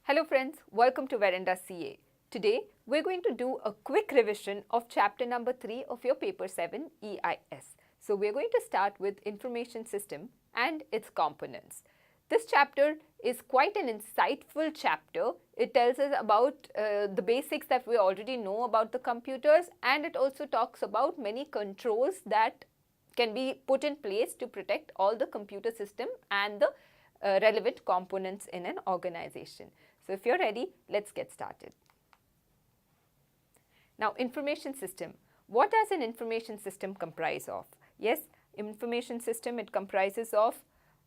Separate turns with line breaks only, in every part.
Hello friends, welcome to Veranda CA. Today we're going to do a quick revision of chapter number 3 of your paper 7 EIS. So we're going to start with information system and its components. This chapter is quite an insightful chapter. It tells us about the basics that we already know about the computers, and it also talks about many controls that can be put in place to protect all the computer system and the relevant components in an organization. So if you're ready, let's get started. Now, information system. What does an information system comprise of? Yes, information system, it comprises of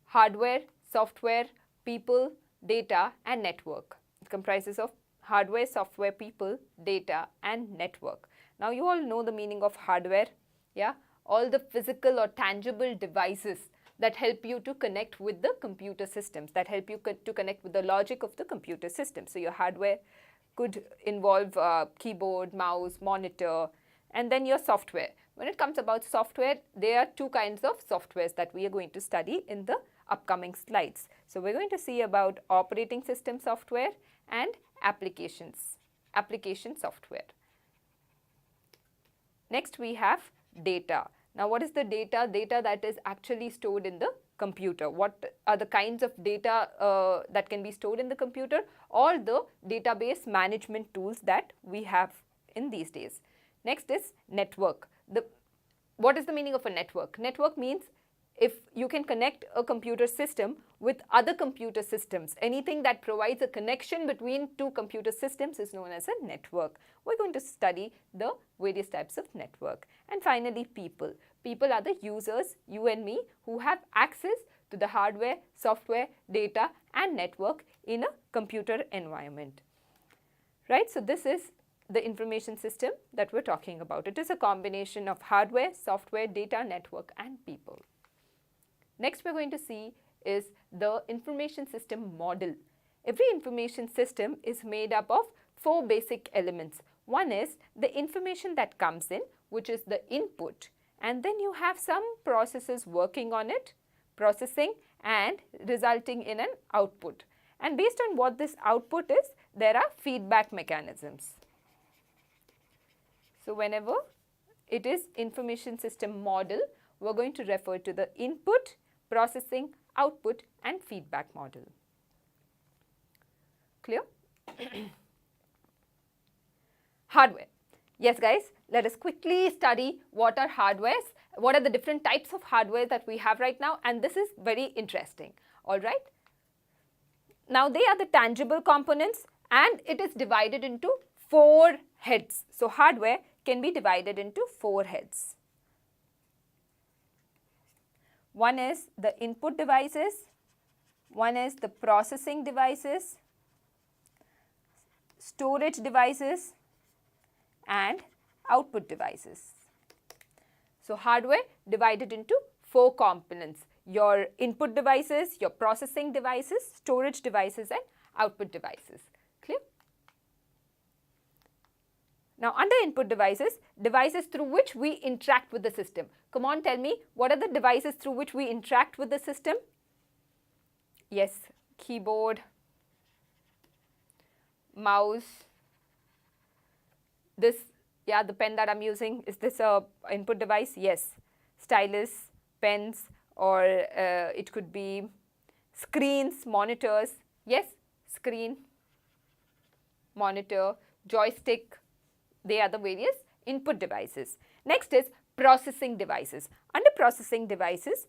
hardware, software, people, data and network. It comprises of hardware, software, people, data and network. Now, you all know the meaning of hardware, yeah? All the physical or tangible devices that help you to connect with the computer systems, that help you to connect with the logic of the computer system. So your hardware could involve keyboard, mouse, monitor, and then your software. When it comes about software, there are two kinds of softwares that we are going to study in the upcoming slides. So we're going to see about operating system software and application software. Next we have data. Now, what is the data? Data that is actually stored in the computer. What are the kinds of data that can be stored in the computer, or the database management tools that we have in these days. Next is network. What is the meaning of a network? Network means if you can connect a computer system with other computer systems. Anything that provides a connection between two computer systems is known as a network. We're going to study the various types of network. And finally, people. People are the users, you and me, who have access to the hardware, software, data and network in a computer environment. Right? So this is the information system that we're talking about. It is a combination of hardware, software, data, network and people. Next we're going to see is the information system model. Every information system is made up of 4 basic elements. One is the information that comes in, which is the input, and then you have some processes working on it, processing and resulting in an output. And based on what this output is, there are feedback mechanisms. So whenever it is information system model, we're going to refer to the input, processing, output and feedback model. Clear? Hardware. Yes guys, let us quickly study what are hardwares, what are the different types of hardware that we have right now, and this is very interesting. Alright. Now they are the tangible components and it is divided into 4 heads. So hardware can be divided into 4 heads. One is the input devices, one is the processing devices, storage devices and output devices. So hardware divided into 4 components: your input devices, your processing devices, storage devices and output devices. Clear? Now under input devices, devices through which we interact with the system. Come on, tell me, what are the devices through which we interact with the system? Yes, keyboard, mouse, this, yeah, the pen that I'm using, is this a input device? Yes, stylus, pens, or it could be screens, monitors. Yes, screen, monitor, joystick. They are the various input devices. Next is processing devices. Under processing devices,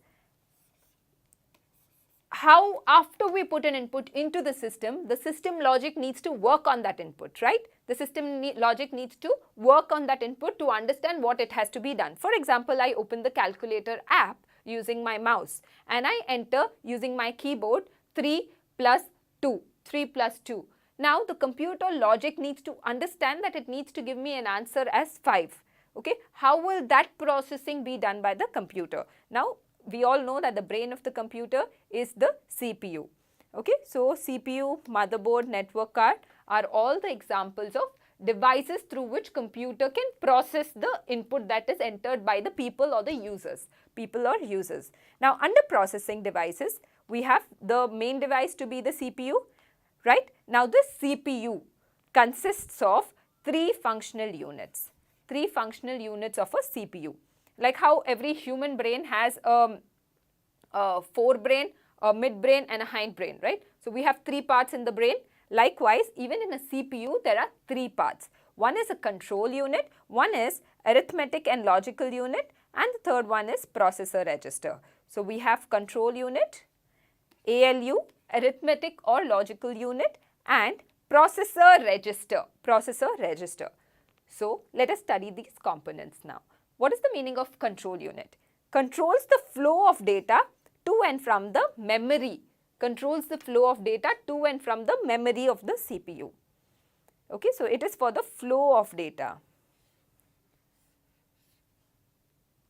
how after we put an input into the system logic needs to work on that input, right? The system logic needs to work on that input to understand what it has to be done. For example, I open the calculator app using my mouse and I enter using my keyboard 3 plus 2, 3 plus 2. Now the computer logic needs to understand that it needs to give me an answer as 5. Okay, how will that processing be done by the computer? Now we all know that the brain of the computer is the CPU. Okay, so CPU, motherboard, network card are all the examples of devices through which computer can process the input that is entered by the people or the users. People or users. Now under processing devices, we have the main device to be the CPU. right? Now this CPU consists of 3 functional units. 3 functional units of a CPU. Like how every human brain has a forebrain, a midbrain and a hindbrain, right? So we have 3 parts in the brain. Likewise, even in a CPU, there are 3 parts. One is a control unit, one is arithmetic and logical unit, and the third one is processor register. So we have control unit, ALU, arithmetic or logical unit, and processor register, So let us study these components now. What is the meaning of control unit? Controls the flow of data to and from the memory. Controls the flow of data to and from the memory of the CPU. Okay, so it is for the flow of data.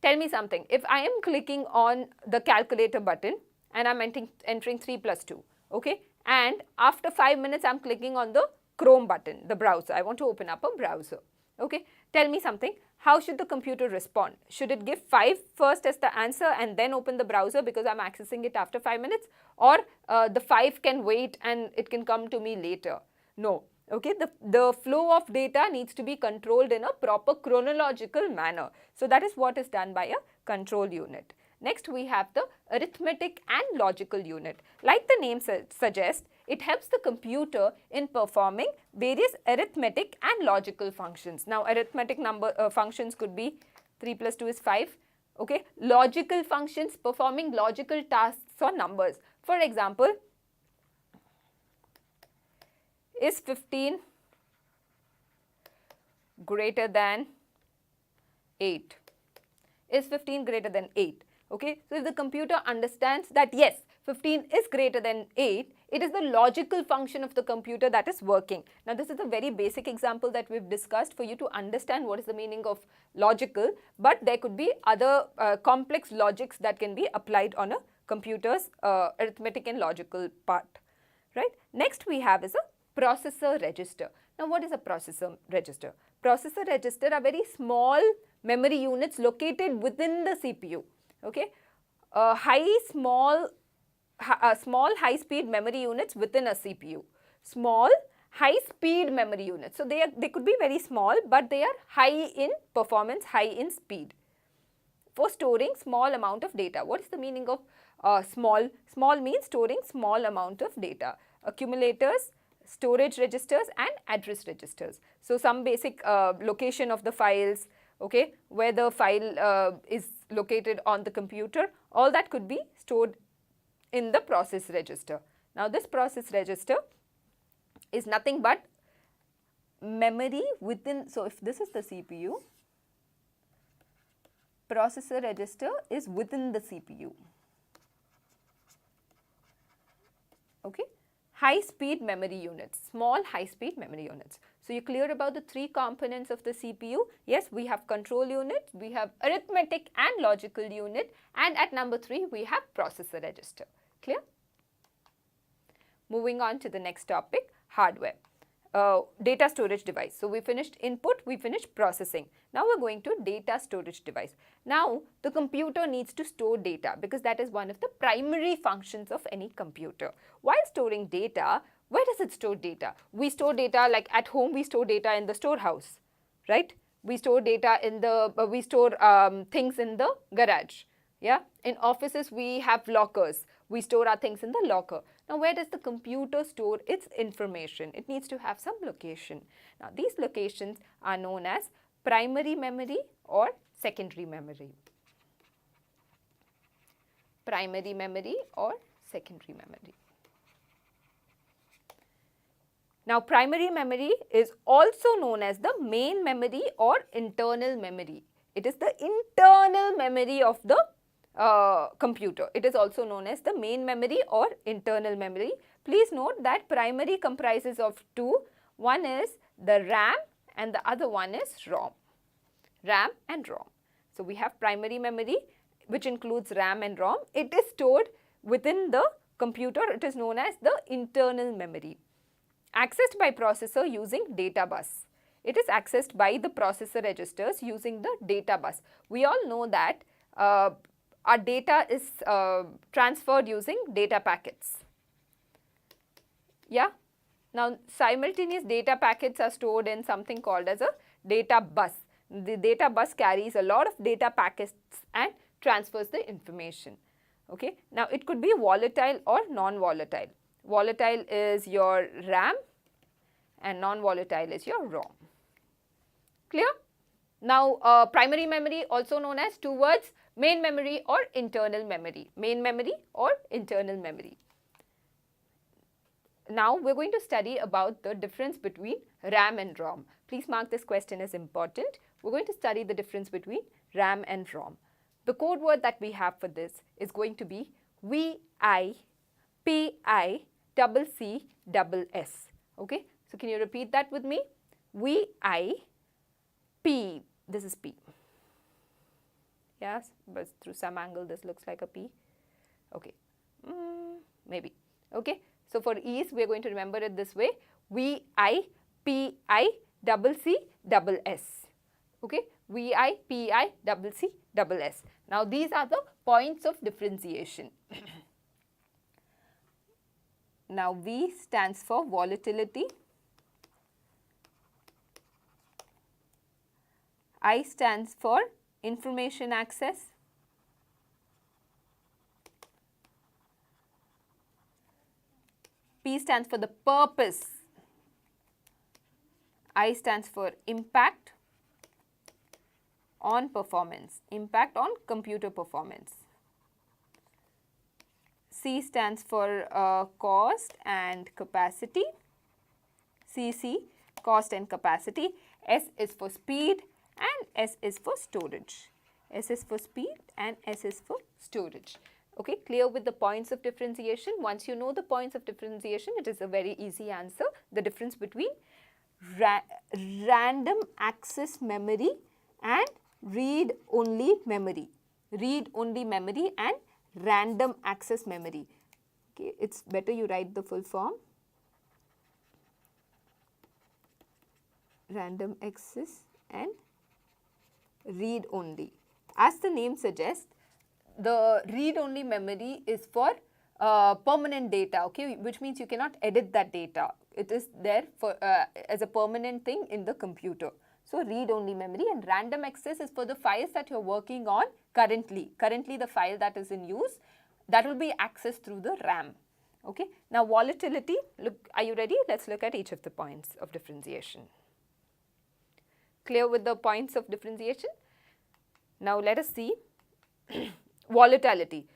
Tell me something. If I am clicking on the calculator button and I am entering 3 plus 2, okay, and after 5 minutes I am clicking on the Chrome button, the browser. I want to open up a browser. Okay, tell me something. How should the computer respond? Should it give 5 first as the answer and then open the browser because I am accessing it after 5 minutes? Or the 5 can wait and it can come to me later? No. Okay, the flow of data needs to be controlled in a proper chronological manner. So that is what is done by a control unit. Next, we have the arithmetic and logical unit. Like the name suggests, it helps the computer in performing various arithmetic and logical functions. Now, arithmetic functions could be 3 plus 2 is 5. Okay, logical functions performing logical tasks or numbers. For example, is 15 greater than 8? Is 15 greater than 8? Okay, so if the computer understands that yes, 15 is greater than 8, it is the logical function of the computer that is working. Now, this is a very basic example that we've discussed for you to understand what is the meaning of logical, but there could be other complex logics that can be applied on a computer's arithmetic and logical part, right? Next, we have is a processor register. Now, what is a processor register? Processor register are very small memory units located within the CPU. Okay, small high-speed memory units within a CPU. Small high-speed memory units. So they could be very small, but they are high in performance, high in speed. For storing small amount of data. What is the meaning of small? Small means storing small amount of data. Accumulators, storage registers and address registers. So some basic location of the files, okay, where the file is located on the computer, all that could be stored in the process register. Now this process register is nothing but memory within, so if this is the CPU, processor register is within the CPU. Okay. High-speed memory units, small high-speed memory units. So you're clear about the 3 components of the CPU? Yes, we have control unit, we have arithmetic and logical unit, and at number 3 we have processor register. Clear? Moving on to the next topic, hardware. Data storage device. So we finished input, we finished processing. Now we're going to data storage device. Now the computer needs to store data because that is one of the primary functions of any computer. While storing data, where does it store data? We store data like at home, we store data in the storehouse, right? We store data in the, we store things in the garage. Yeah, in offices we have lockers. We store our things in the locker. Now, where does the computer store its information? It needs to have some location. Now, these locations are known as primary memory or secondary memory. Primary memory or secondary memory. Now, primary memory is also known as the main memory or internal memory. It is the internal memory of the computer. It is also known as the main memory or internal memory. Please note that primary comprises of 2. One is the RAM and the other one is ROM. RAM and ROM. So we have primary memory which includes RAM and ROM. It is stored within the computer. It is known as the internal memory. Accessed by processor using data bus. It is accessed by the processor registers using the data bus. We all know that our data is transferred using data packets. Yeah, Now, simultaneous data packets are stored in something called as a data bus. The data bus carries a lot of data packets and transfers the information. Okay. Now, it could be volatile or non-volatile. Volatile is your RAM and non-volatile is your ROM. Clear? Now, primary memory, also known as two words, main memory or internal memory. Main memory or internal memory. Now, we are going to study about the difference between RAM and ROM. Please mark this question as important. We are going to study the difference between RAM and ROM. The code word that we have for this is going to be VIPICCS. Okay. So, can you repeat that with me? VIP, this is P. Yes, but through some angle this looks like a P. Okay, maybe. Okay. So, for ease, we are going to remember it this way, VIPICCS. Okay, VIPICCS. Now, these are the points of differentiation. Now, V stands for volatility, I stands for information access, P stands for the purpose, I stands for impact on performance, impact on computer performance. C stands for cost and capacity, CC, cost and capacity. S is for speed and S is for storage. S is for speed and S is for storage. Okay, clear with the points of differentiation? Once you know the points of differentiation, it is a very easy answer. The difference between random access memory and read-only memory. Read-only memory and random access memory. Okay, it's better you write the full form. Random access and read-only. As the name suggests, the read-only memory is for permanent data, okay, which means you cannot edit that data. It is there for as a permanent thing in the computer. So, read-only memory, and random access is for the files that you are working on currently. Currently, the file that is in use, that will be accessed through the RAM. Okay. Now, volatility, look, are you ready? Let's look at each of the points of differentiation. Clear with the points of differentiation? Now, let us see volatility.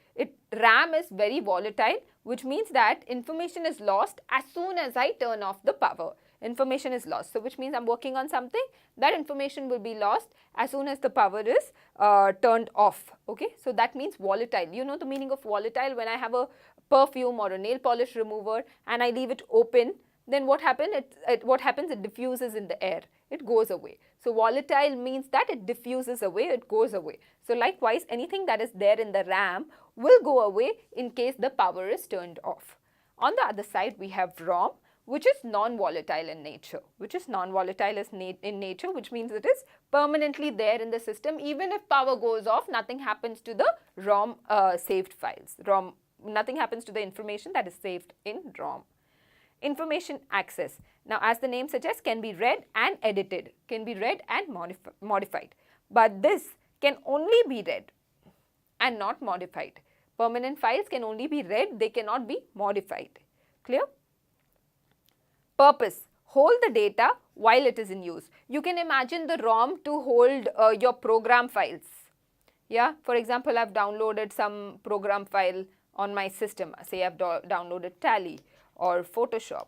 RAM is very volatile, which means that information is lost as soon as I turn off the power. Information is lost. So, which means I am working on something, that information will be lost as soon as the power is turned off. Okay. So, that means volatile. You know the meaning of volatile? When I have a perfume or a nail polish remover and I leave it open, then what happens? It diffuses in the air. It goes away. So, volatile means that it diffuses away, it goes away. So, likewise, anything that is there in the RAM will go away in case the power is turned off. On the other side, we have ROM, which is non-volatile in nature, in nature, which means it is permanently there in the system. Even if power goes off, nothing happens to the ROM saved files. Nothing happens to the information that is saved in ROM. Information access. Now, as the name suggests, can be read and edited, can be read and modified. But this can only be read and not modified. Permanent files can only be read, they cannot be modified. Clear? Purpose. Hold the data while it is in use. You can imagine the ROM to hold your program files. Yeah, for example, I have downloaded some program file on my system. Say I have downloaded Tally or Photoshop.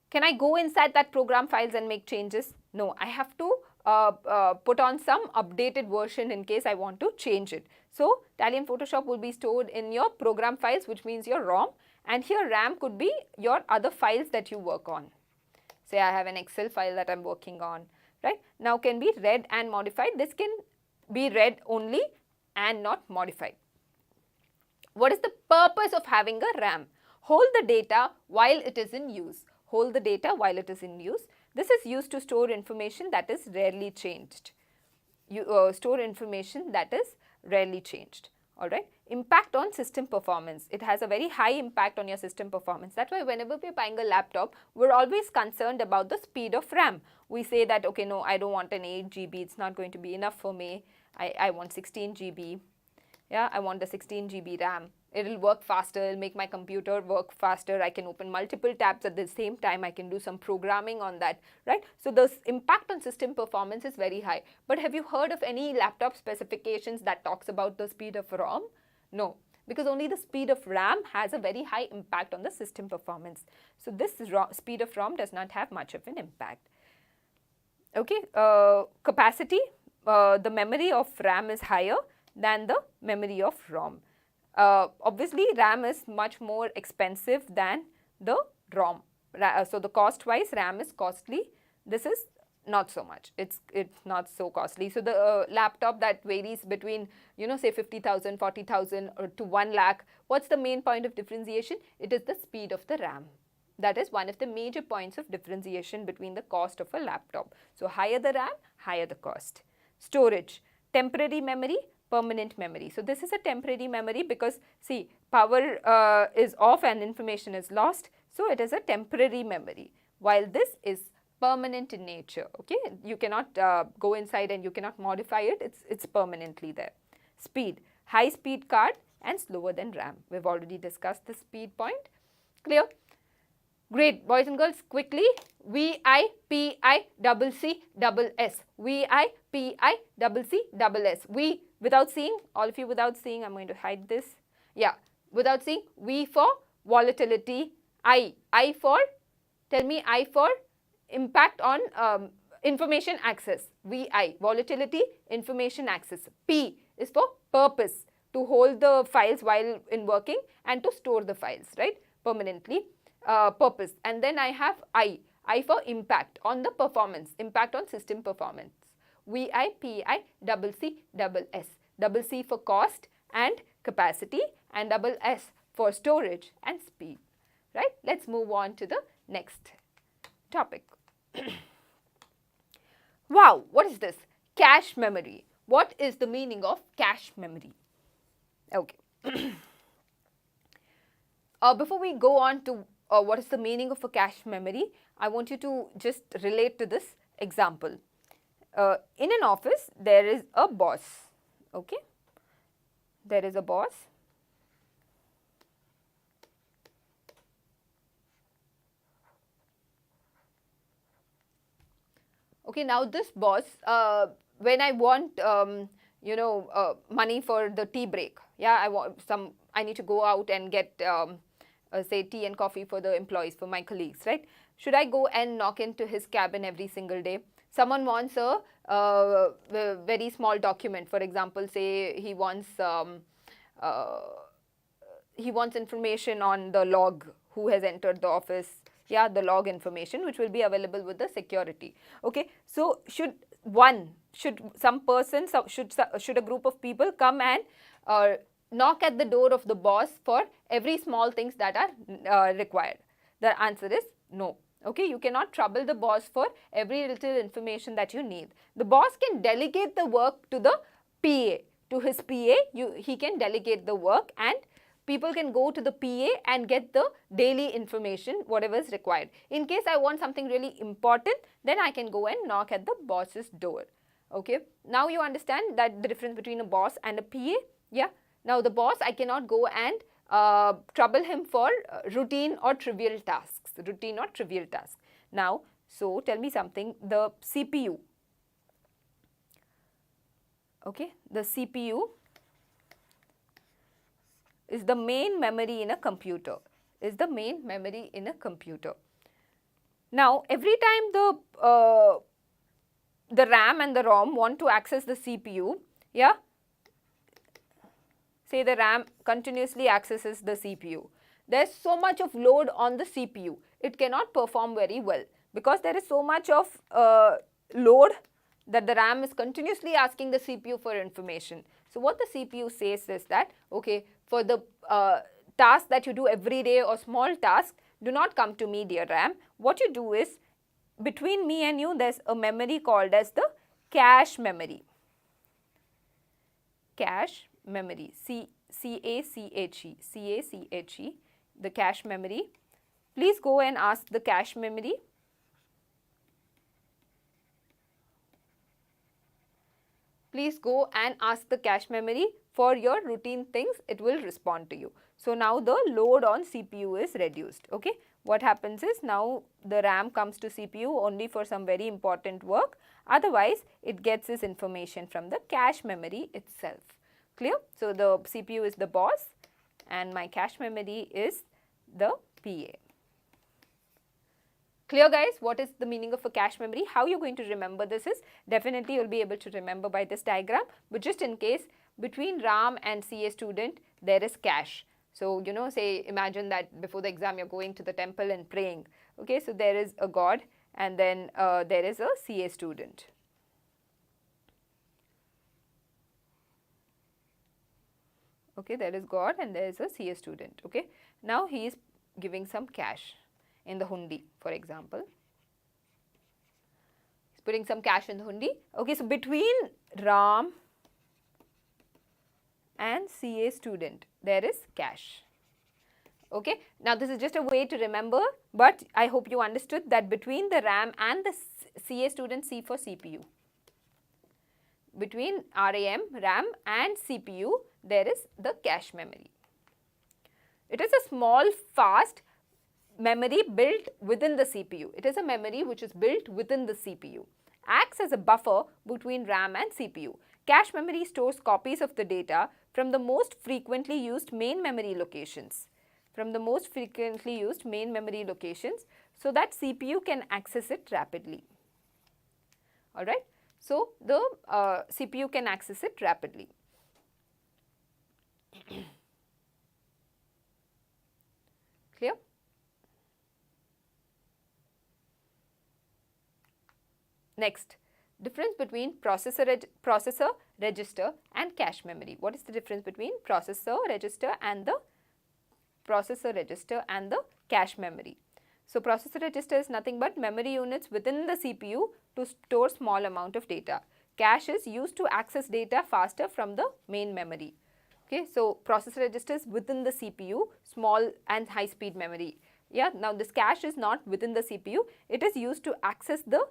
Can I go inside that program files and make changes? No, I have to put on some updated version in case I want to change it. So, Tally and Photoshop will be stored in your program files, which means your ROM, and here RAM could be your other files that you work on. Say I have an Excel file that I am working on, right? Now, can be read and modified. This can be read only and not modified. What is the purpose of having a RAM? Hold the data while it is in use. Hold the data while it is in use. This is used to store information that is rarely changed. You store information that is rarely changed. Alright. Impact on system performance. It has a very high impact on your system performance. That's why whenever we're buying a laptop, we're always concerned about the speed of RAM. We say that, okay, no, I don't want an 8 GB, it's not going to be enough for me. I want 16 GB. Yeah, I want the 16 GB RAM. It'll work faster, it'll make my computer work faster. I can open multiple tabs at the same time. I can do some programming on that, right? So the impact on system performance is very high. But have you heard of any laptop specifications that talks about the speed of ROM? No, because only the speed of RAM has a very high impact on the system performance. So this speed of ROM does not have much of an impact. Okay, capacity, the memory of RAM is higher than the memory of ROM. Obviously, RAM is much more expensive than the ROM. So the cost wise, RAM is costly. This is not so much. It's not so costly. So the laptop that varies between, you know, say 50,000, 40,000 or to 1 lakh. What's the main point of differentiation? It is the speed of the RAM. That is one of the major points of differentiation between the cost of a laptop. So higher the RAM, higher the cost. Storage, temporary memory, permanent memory. So this is a temporary memory because see, power is off and information is lost. So it is a temporary memory, while this is permanent in nature. Okay, you cannot go inside and you cannot modify it. It's permanently there. Speed, high speed card and slower than RAM. We've already discussed the speed point. Clear? Great, boys and girls, quickly. VIPICCS. VIPICCS. We, without seeing, all of you without seeing, I'm going to hide this. Yeah, without seeing, V for volatility. I for, tell me, I for impact on information access. VI, volatility, information access. P is for purpose, to hold the files while in working and to store the files, right, permanently. Purpose, and then I have I for impact on the performance, impact on system performance. VIPICCS. Double C for cost and capacity, and double S for storage and speed. Right? Let's move on to the next topic. Wow, what is this? Cache memory. What is the meaning of cache memory? Okay. Before we go on to what is the meaning of a cache memory, I want you to just relate to this example. In an office, there is a boss. Okay, there is a boss. Okay, now this boss, when I want, money for the tea break, yeah, I need to go out and get say tea and coffee for the employees, for my colleagues, right? Should I go and knock into his cabin every single day? Someone wants a very small document. For example, say he wants information on the log, who has entered the office. Yeah, the log information, which will be available with the security. Okay, so should a group of people come and knock at the door of the boss for every small things that are required? The answer is no. Okay, you cannot trouble the boss for every little information that you need. The boss can delegate the work to the PA, to his PA. He can delegate the work, and people can go to the PA and get the daily information, whatever is required. In case I want something really important, then I can go and knock at the boss's door. Okay, now you understand that the difference between a boss and a PA. Yeah. Now, the boss, I cannot go and trouble him for routine or trivial tasks. Now, so tell me something, the CPU. Okay, the CPU is the main memory in a computer. Now, every time the RAM and the ROM want to access the CPU, yeah, say the RAM continuously accesses the CPU. There's so much of load on the CPU. It cannot perform very well because there is so much of load that the RAM is continuously asking the CPU for information. So what the CPU says is that, okay, for the task that you do every day or small task, do not come to me, dear RAM. What you do is, between me and you, there's a memory called as the cache memory. cache memory, CACHE, the cache memory. Please go and ask the cache memory. Please go and ask the cache memory for your routine things, it will respond to you. So now the load on CPU is reduced. Okay, what happens is now the RAM comes to CPU only for some very important work, otherwise it gets this information from the cache memory itself. Clear? So the CPU is the boss and my cache memory is the PA. Clear guys, what is the meaning of a cache memory? How you are going to remember this is, definitely you will be able to remember by this diagram, but just in case, between RAM and CA student there is cache. So you know, say imagine that before the exam you are going to the temple and praying. Okay, so there is a god and then there is a CA student. Okay, there is god and there is a CA student. Okay, now he is giving some cache in the hundi, for example. He's putting some cache in the hundi. Okay, so between RAM and CA student, there is cache. Okay, now this is just a way to remember, but I hope you understood that between the RAM and the CA student, C for CPU. Between RAM and CPU, there is the cache memory. It is a small, fast memory built within the CPU. It is a memory which is built within the CPU. Acts as a buffer between RAM and CPU. Cache memory stores copies of the data from the most frequently used main memory locations. So that CPU can access it rapidly. Alright. So the CPU can access it rapidly. Clear? Next, difference between processor register and cache memory. What is the difference between processor register and the cache memory? So processor register is nothing but memory units within the CPU to store small amount of data. Cache is used to access data faster from the main memory. Okay, so processor register is within the CPU, small and high speed memory. Yeah, now this cache is not within the CPU, it is used to access the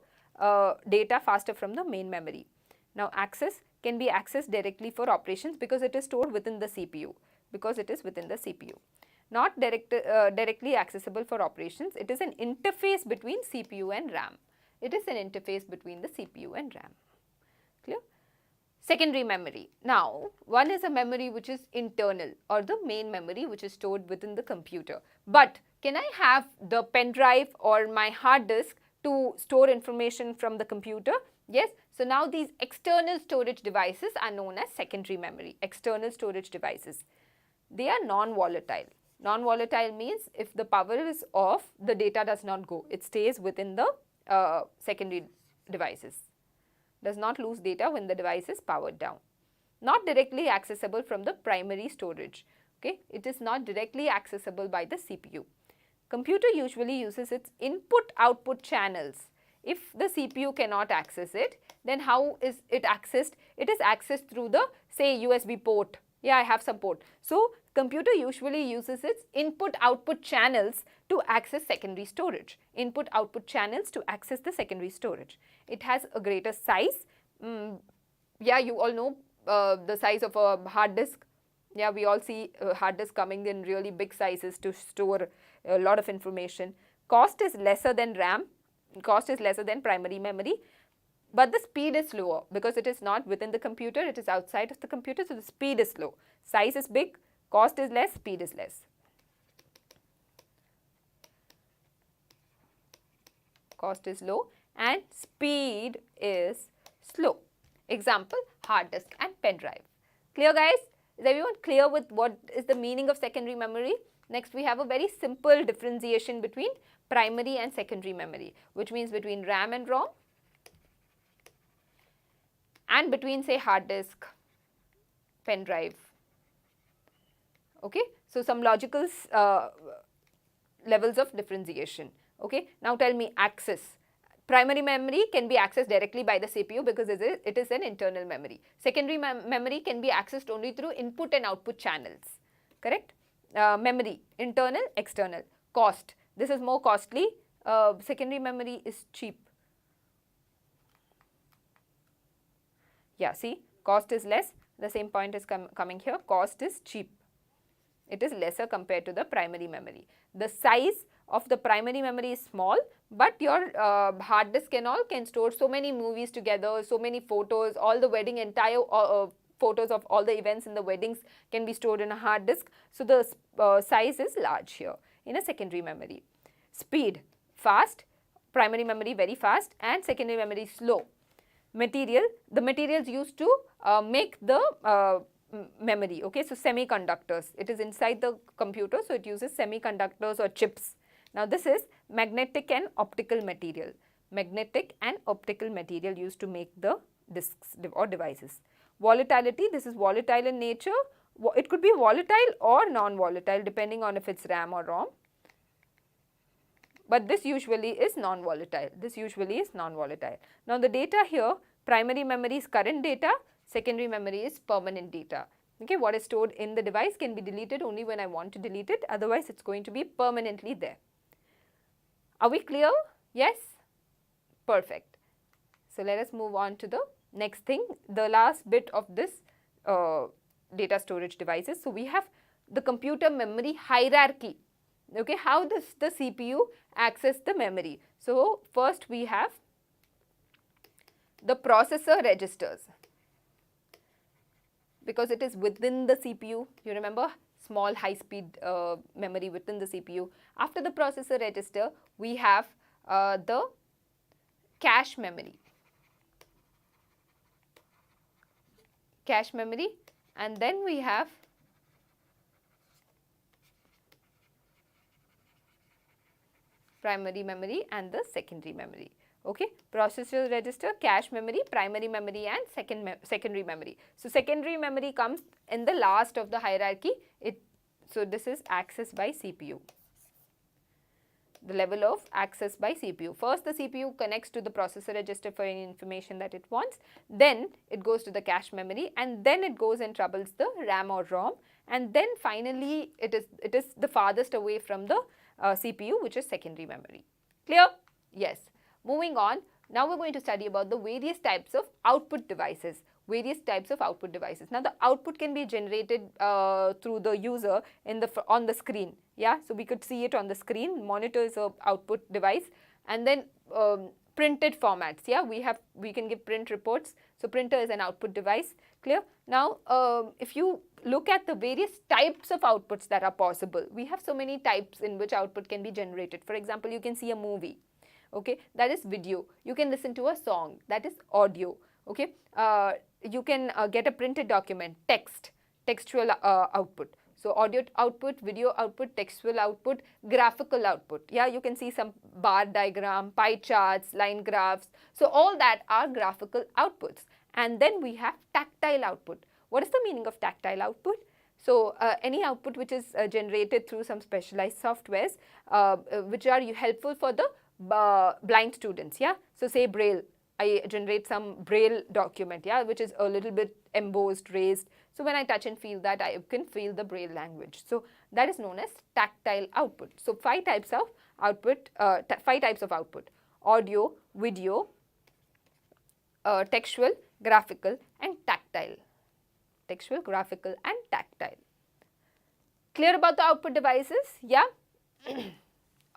data faster from the main memory. Now access can be accessed directly for operations because it is stored within the CPU, Not directly accessible for operations, it is an interface between CPU and RAM. It is an interface between the CPU and RAM. Clear? Secondary memory. Now, one is a memory which is internal or the main memory which is stored within the computer. But can I have the pen drive or my hard disk to store information from the computer? Yes. So now these external storage devices are known as secondary memory. External storage devices. They are non-volatile. Non-volatile means if the power is off, the data does not go. It stays within the secondary devices. Does not lose data when the device is powered down. Not directly accessible from the primary storage. Okay, it is not directly accessible by the CPU. Computer usually uses its input-output channels. If the CPU cannot access it, then how is it accessed? It is accessed through the, say, USB port. Yeah, I have some port. So, computer usually uses its input-output channels to access secondary storage. Input-output channels to access the secondary storage. It has a greater size. Yeah, you all know the size of a hard disk. Yeah, we all see hard disk coming in really big sizes to store a lot of information. Cost is lesser than RAM. Cost is lesser than primary memory. But the speed is slower because it is not within the computer, it is outside of the computer, so the speed is slow. Size is big, cost is less, speed is less. Cost is low and speed is slow. Example, hard disk and pen drive. Clear guys? Is everyone clear with what is the meaning of secondary memory? Next, we have a very simple differentiation between primary and secondary memory, which means between RAM and ROM and between, say, hard disk, pen drive. Okay, so some logical levels of differentiation. Okay, now tell me access. Primary memory can be accessed directly by the CPU because it is an internal memory. Secondary memory can be accessed only through input and output channels. Correct? Memory, internal, external. Cost, this is more costly. Secondary memory is cheap. Yeah, see, cost is less. The same point is coming here. Cost is cheap. It is lesser compared to the primary memory. The size of the primary memory is small, but your hard disk and all can store so many movies together, so many photos, all the wedding, entire photos of all the events in the weddings can be stored in a hard disk. So the size is large here in a secondary memory. Speed, fast, primary memory very fast, and secondary memory slow. Material, the materials used to make the memory, okay, so semiconductors, it is inside the computer, so it uses semiconductors or chips. Now this is magnetic and optical material, magnetic and optical material used to make the disks or devices. Volatility, this is volatile in nature, it could be volatile or non-volatile depending on if it's RAM or ROM, but this usually is non-volatile, Now the data here, primary memory is current data, secondary memory is permanent data. Okay, what is stored in the device can be deleted only when I want to delete it, otherwise it's going to be permanently there. Are we clear? Yes? Perfect. So let us move on to the next thing, the last bit of this data storage devices. So we have the computer memory hierarchy. Okay, how does the CPU access the memory? So first we have the processor registers, because it is within the CPU, you remember, small high speed memory within the CPU. After the processor register, we have the cache memory, and then we have primary memory and the secondary memory. Okay, processor register, cache memory, primary memory and secondary memory. So secondary memory comes in the last of the hierarchy. So this is access by CPU. The level of access by CPU. First the CPU connects to the processor register for any information that it wants, then it goes to the cache memory, and then it goes and troubles the RAM or ROM, and then finally it is the farthest away from the CPU, which is secondary memory. Clear? Yes. Moving on, now we're going to study about the various types of output devices. Now the output can be generated through the user on the screen. Yeah, so we could see it on the screen. Monitor is a output device, and then printed formats. Yeah, we can give print reports. So printer is an output device. Clear? Now if you look at the various types of outputs that are possible, we have so many types in which output can be generated. For example, you can see a movie. Okay, that is video. You can listen to a song, that is audio. Okay, you can get a printed document, textual output. So audio output, video output, textual output, graphical output. Yeah, you can see some bar diagram, pie charts, line graphs. So all that are graphical outputs. And then we have tactile output. What is the meaning of tactile output? So any output which is generated through some specialized softwares which are helpful for the blind students. Yeah, so say Braille, I generate some Braille document, yeah, which is a little bit embossed, raised. So when I touch and feel that, I can feel the Braille language. So that is known as tactile output. So five types of output, audio, video, textual, graphical and tactile. Clear about the output devices? Yeah?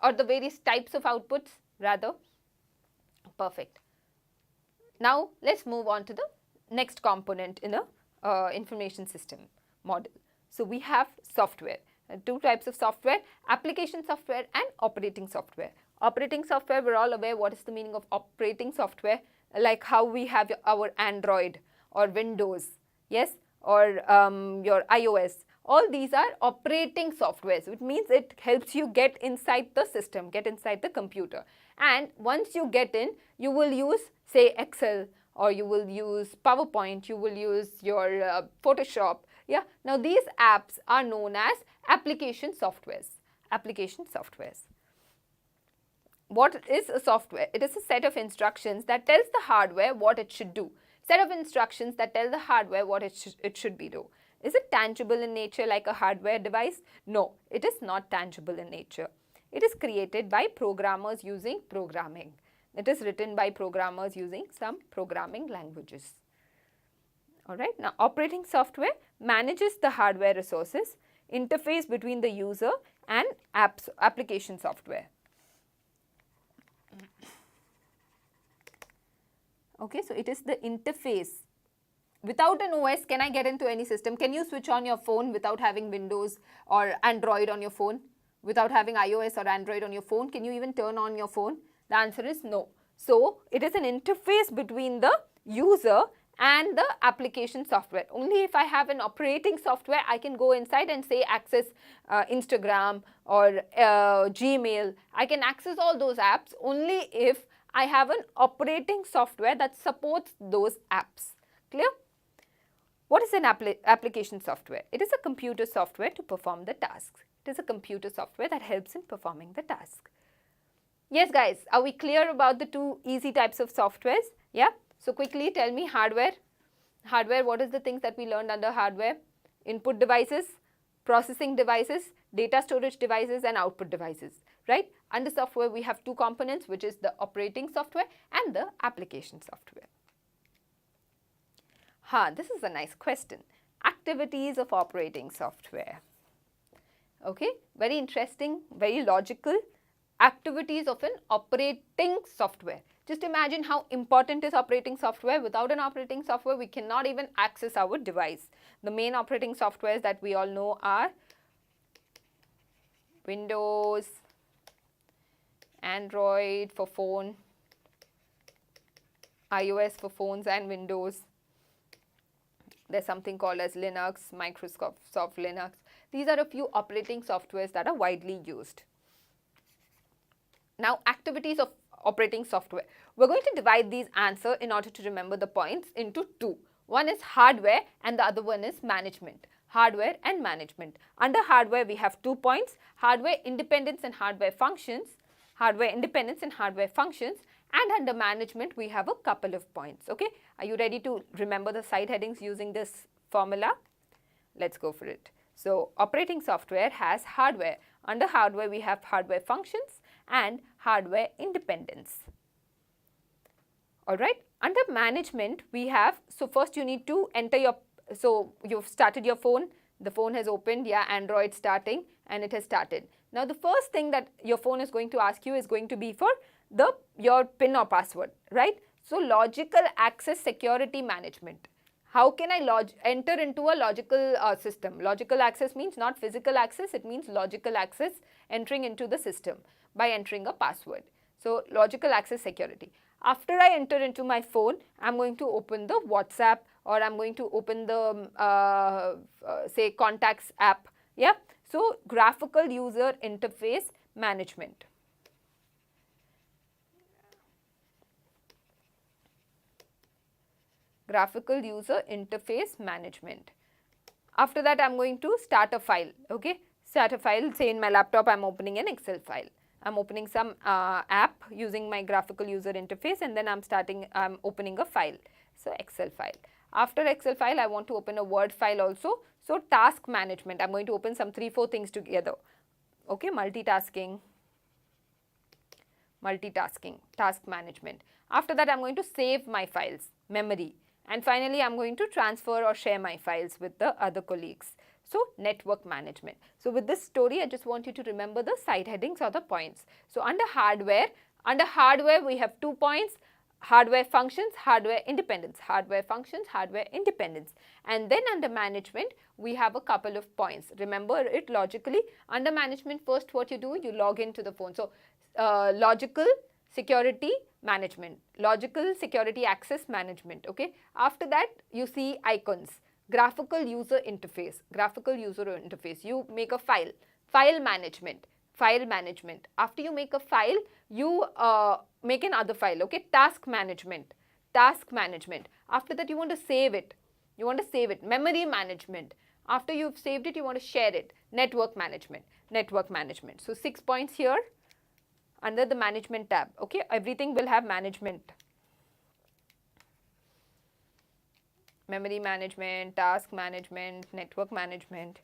Or the various types of outputs rather. Perfect. Now let's move on to the next component in a information system model. So we have software. Two types of software, application software and operating software. Operating software, we're all aware what is the meaning of operating software, like how we have our Android or Windows, yes, or your iOS. All these are operating softwares, which means it helps you get inside the system, get inside the computer. And once you get in, you will use, say, Excel, or you will use PowerPoint, you will use your Photoshop. Yeah. Now these apps are known as application softwares. What is a software? It is a set of instructions that tells the hardware what it should do. Set of instructions that tell the hardware what it should be do. Is it tangible in nature like a hardware device? No, it is not tangible in nature. It is created by programmers using programming. It is written by programmers using some programming languages. Alright, now operating software manages the hardware resources, interface between the user and application software. Okay, so it is the interface. Without an OS, can I get into any system? Can you switch on your phone without having Windows or Android on your phone? Without having iOS or Android on your phone? Can you even turn on your phone? The answer is no. So, it is an interface between the user and the application software. Only if I have an operating software, I can go inside and say access Instagram or Gmail. I can access all those apps only if I have an operating software that supports those apps. Clear? What is an application software? It is a computer software to perform the tasks. It is a computer software that helps in performing the task. Yes guys, are we clear about the two easy types of softwares? Yeah? So quickly tell me hardware. Hardware, what is the things that we learned under hardware? Input devices, processing devices, data storage devices and output devices, right? Under software we have two components, which is the operating software and the application software. This is a nice question. Activities of operating software. Okay, very interesting, very logical. Activities of an operating software. Just imagine how important is operating software. Without an operating software, we cannot even access our device. The main operating softwares that we all know are Windows, Android for phone, iOS for phones and Windows. There's something called as Linux, Microsoft Linux. These are a few operating softwares that are widely used. Now, activities of operating software. We're going to divide these answer in order to remember the points into two. One is hardware and the other one is management. Hardware and management. Under hardware, we have 2 points. Hardware independence and hardware functions. Hardware independence and hardware functions. And under management, we have a couple of points. Okay, are you ready to remember the side headings using this formula? Let's go for it. So, operating software has hardware. Under hardware, we have hardware functions and hardware independence. Alright, under management, we have, so first you need to enter your, so you've started your phone, the phone has opened, yeah, Android starting and it has started. Now, the first thing that your phone is going to ask you is going to be for your PIN or password, right? So, logical access security management. How can I enter into a logical system? Logical access means not physical access, it means logical access, entering into the system by entering a password. So, logical access security. After I enter into my phone, I am going to open the WhatsApp or I am going to open the say contacts app. Yeah. So, graphical user interface management. Graphical user interface management. After that, I am going to start a file. Okay. Start a file. Say in my laptop, I am opening an Excel file. I am opening some app using my graphical user interface and then I am opening a file. So, Excel file. After Excel file, I want to open a Word file also. So, task management. I am going to open some 3-4 things together. Okay, multitasking, task management. After that, I am going to save my files, memory. And finally, I am going to transfer or share my files with the other colleagues. So, network management. So, with this story, I just want you to remember the side headings or the points. So, under hardware we have 2 points, hardware functions, hardware independence, hardware functions, hardware independence. And then under management, we have a couple of points. Remember it logically. Under management, first what you do, you log into the phone. So, logical security management, logical security access management. Okay. After that, you see icons. Graphical user interface, you make a file management. After you make a file, you make another file, okay, task management. After that, you want to save it, memory management. After you've saved it, you want to share it, network management. So, 6 points here. under the management tab. Okay, everything will have management. Memory management, task management, network management.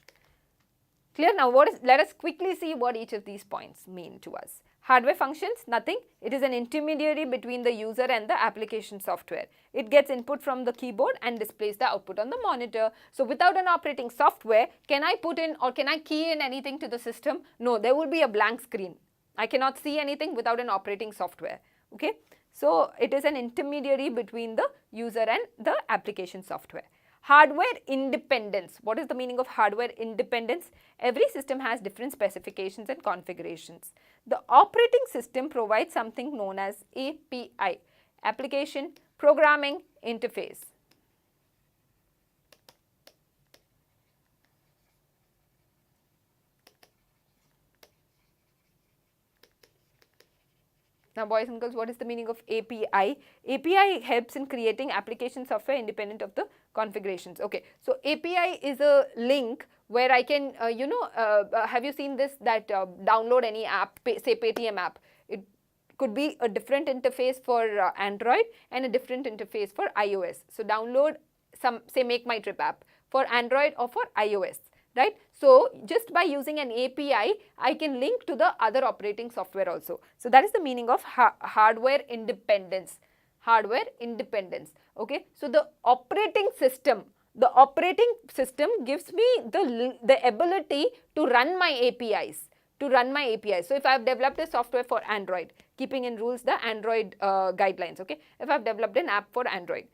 Clear? Now let us quickly see what each of these points mean to us. Hardware functions, nothing. It is an intermediary between the user and the application software. It gets input from the keyboard and displays the output on the monitor. So without an operating software, can I put in or can I key in anything to the system? No, there will be a blank screen. I cannot see anything without an operating software. Okay, so it is an intermediary between the user and the application software. Hardware independence. What is the meaning of hardware independence? Every system has different specifications and configurations. The operating system provides something known as API, Application Programming Interface. Now boys and girls, what is the meaning of API? API helps in creating application software independent of the configurations. Okay, so API is a link where I can, have you seen this, that download any app, say Paytm app. It could be a different interface for Android and a different interface for iOS. So download some, say Make My Trip app for Android or for iOS. Right? So just by using an API, I can link to the other operating software also. So that is the meaning of hardware independence. Hardware independence. Okay. So the operating system gives me the ability to run my APIs. So if I have developed a software for Android, keeping in rules the Android guidelines. Okay. If I have developed an app for Android,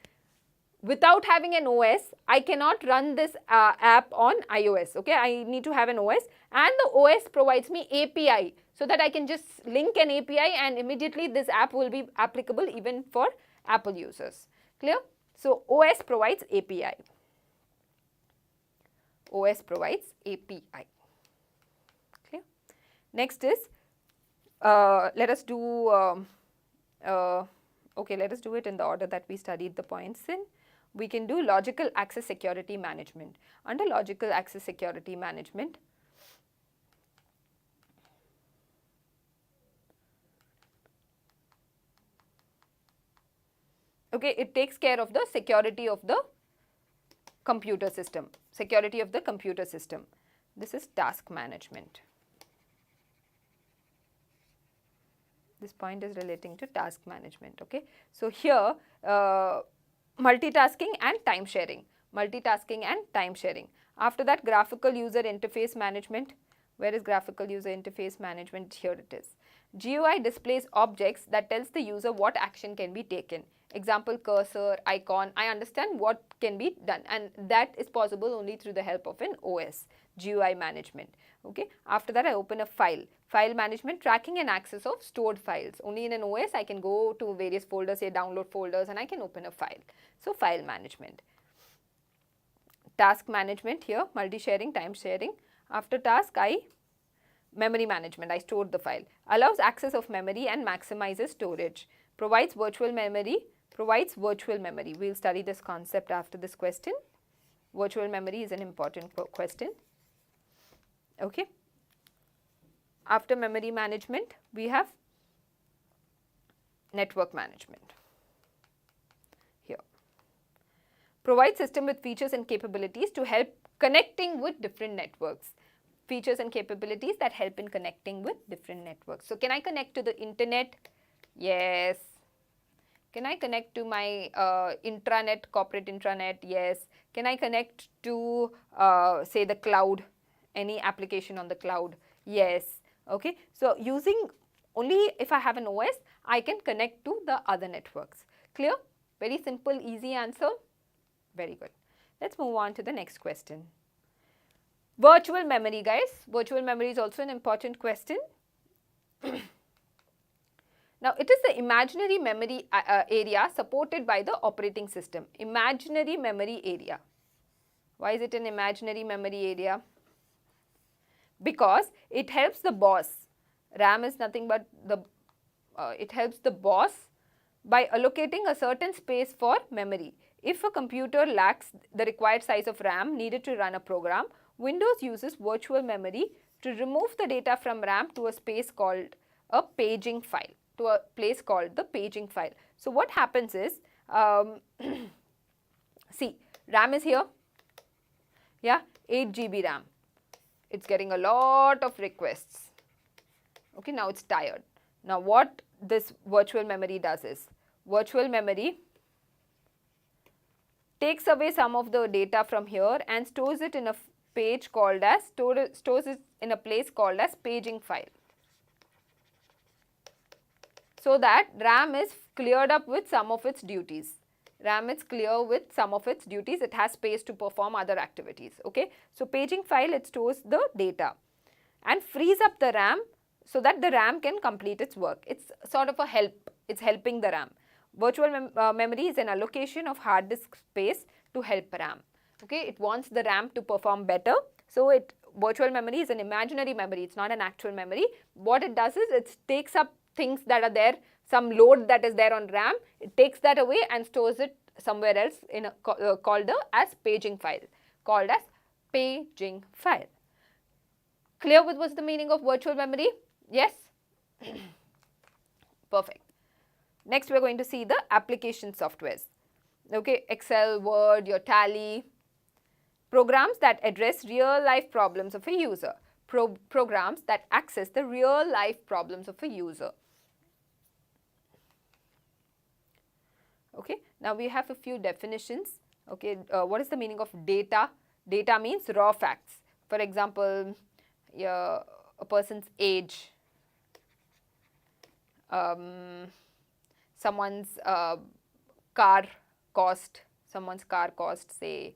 without having an OS, I cannot run this app on iOS. Okay, I need to have an OS, and the OS provides me API so that I can just link an API and immediately this app will be applicable even for Apple users. Clear? So OS provides API. OS provides API. Clear? Next is, let us do let us do it in the order that we studied the points in. We can do logical access security management. Under logical access security management, okay, it takes care of the security of the computer system. Security of the computer system. This is task management. This point is relating to task management. Okay, so here multitasking and time sharing. Multitasking and time sharing. After that, graphical user interface management. Where is graphical user interface management? Here it is. GUI displays objects that tells the user what action can be taken. Example, cursor, icon. I understand what can be done, and that is possible only through the help of an OS. GUI management. Okay. After that, I open a file. File management, tracking and access of stored files. Only in an OS, I can go to various folders, say download folders, and I can open a file. So file management. Task management here, multi-sharing, time sharing. After task, memory management, I stored the file. Allows access of memory and maximizes storage. Provides virtual memory. We will study this concept after this question. Virtual memory is an important question. Okay. After memory management, we have network management. Here. Provide system with features and capabilities to help connecting with different networks. Features and capabilities that help in connecting with different networks. So, can I connect to the internet? Yes. Can I connect to my intranet, corporate intranet? Yes. Can I connect to, say, the cloud, any application on the cloud? Yes. Okay. So, using only if I have an OS, I can connect to the other networks. Clear? Very simple, easy answer. Very good. Let's move on to the next question. Virtual memory, guys. Virtual memory is also an important question. Now, it is the imaginary memory area supported by the operating system. Imaginary memory area. Why is it an imaginary memory area? Because it helps the boss. RAM is nothing but it helps the boss by allocating a certain space for memory. If a computer lacks the required size of RAM needed to run a program, Windows uses virtual memory to remove the data from RAM to a space called a paging file, to a place called the paging file. So what happens is, see, RAM is here, yeah, 8 GB RAM. It's getting a lot of requests. Okay, now it's tired. Now what this virtual memory does is, virtual memory takes away some of the data from here and stores it in a page called as, stores it in a place called as paging file. So that RAM is cleared up with some of its duties. RAM is clear with some of its duties. It has space to perform other activities. Okay. So paging file, it stores the data and frees up the RAM so that the RAM can complete its work. It's sort of a help. It's helping the RAM. Virtual memory is an allocation of hard disk space to help RAM. Okay. It wants the RAM to perform better. So virtual memory is an imaginary memory. It's not an actual memory. What it does is it takes up things that are there, some load that is there on RAM, it takes that away and stores it somewhere else in a called as paging file, called as paging file. Clear with what's the meaning of virtual memory? Yes? Perfect. Next we are going to see the application softwares. Okay, Excel, Word, your Tally, programs that address real life problems of a user, programs that access the real life problems of a user. Okay, now we have a few definitions. Okay, what is the meaning of data? Data means raw facts. For example, a person's age, someone's car cost, say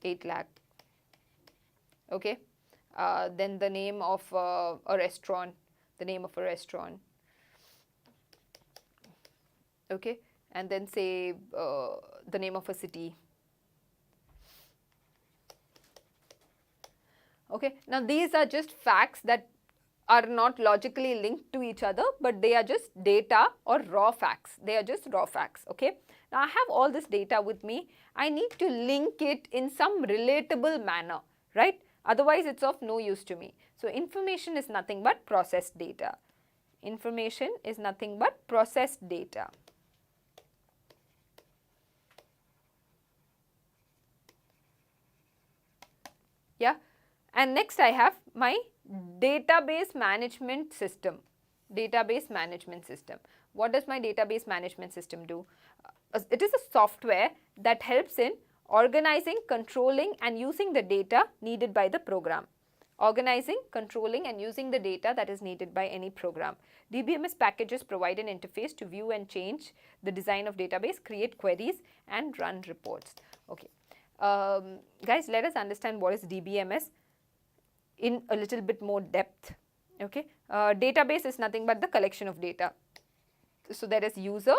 8 lakh. Okay, then the name of a restaurant, the name of a restaurant. Okay, and then say the name of a city. Okay, now these are just facts that are not logically linked to each other, but they are just data or raw facts. They are just raw facts. Okay, now I have all this data with me. I need to link it in some relatable manner, right? Otherwise, it's of no use to me. So information is nothing but processed data. Information is nothing but processed data. Yeah, and next I have my database management system. Database management system. What does my database management system do? It is a software that helps in organizing, controlling and using the data needed by the program. Organizing, controlling and using the data that is needed by any program. DBMS packages provide an interface to view and change the design of database, create queries and run reports. Okay. Guys, let us understand what is DBMS in a little bit more depth. Okay, database is nothing but the collection of data. So there is user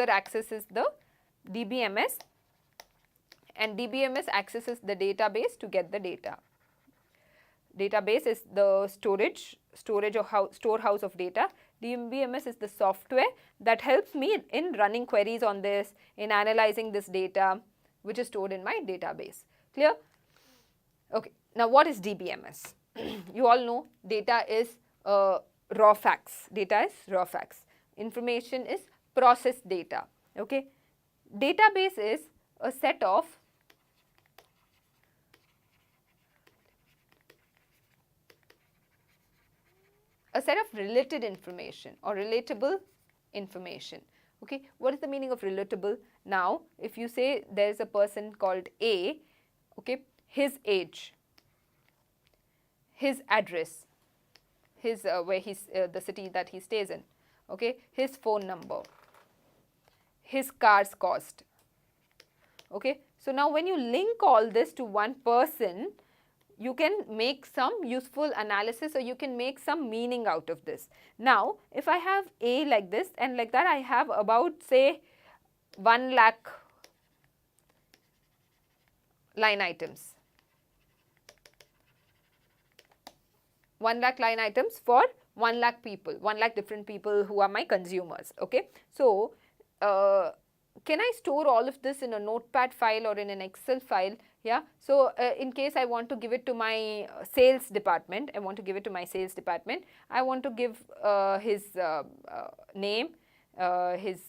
accesses the DBMS and DBMS accesses the database to get the data. Database is the storage or storehouse of data. DBMS is the software that helps me in running queries on this, in analyzing this data, which is stored in my database. Clear? Okay. Now, what is DBMS? You all know data is raw facts. Data is raw facts. Information is processed data. Okay. Database is a set of related information or relatable information. Okay, what is the meaning of relatable? Now, if you say there is a person called A, okay, his age, his address, his where he's the city that he stays in, okay, his phone number, his car's cost. Okay, so now when you link all this to one person, you can make some useful analysis or you can make some meaning out of this. Now, if I have A like this and like that, I have about say 1 lakh line items. 1 lakh line items for 1 lakh people, 1 lakh different people who are my consumers. Okay, so can I store all of this in a notepad file or in an Excel file? Yeah. So, in case I want to give it to my sales department, I want to give it to my sales department, I want to give his name, his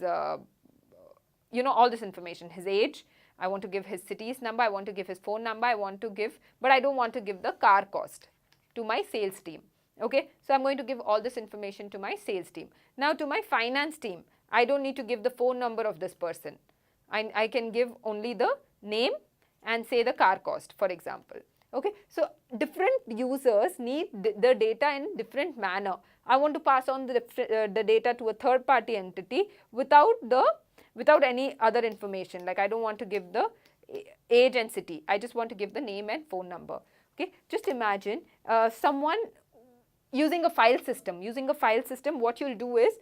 you know, all this information, his age, I want to give his city's number, I want to give his phone number, I want to give, but I don't want to give the car cost to my sales team. Okay, so I'm going to give all this information to my sales team. Now to my finance team, I don't need to give the phone number of this person. I can give only the name and say the car cost, for example. Okay, so different users need the data in different manner. I want to pass on the data to a third party entity without any other information, like I don't want to give the age and city, I just want to give the name and phone number. Okay, just imagine someone using a file system. Using a file system, what you'll do is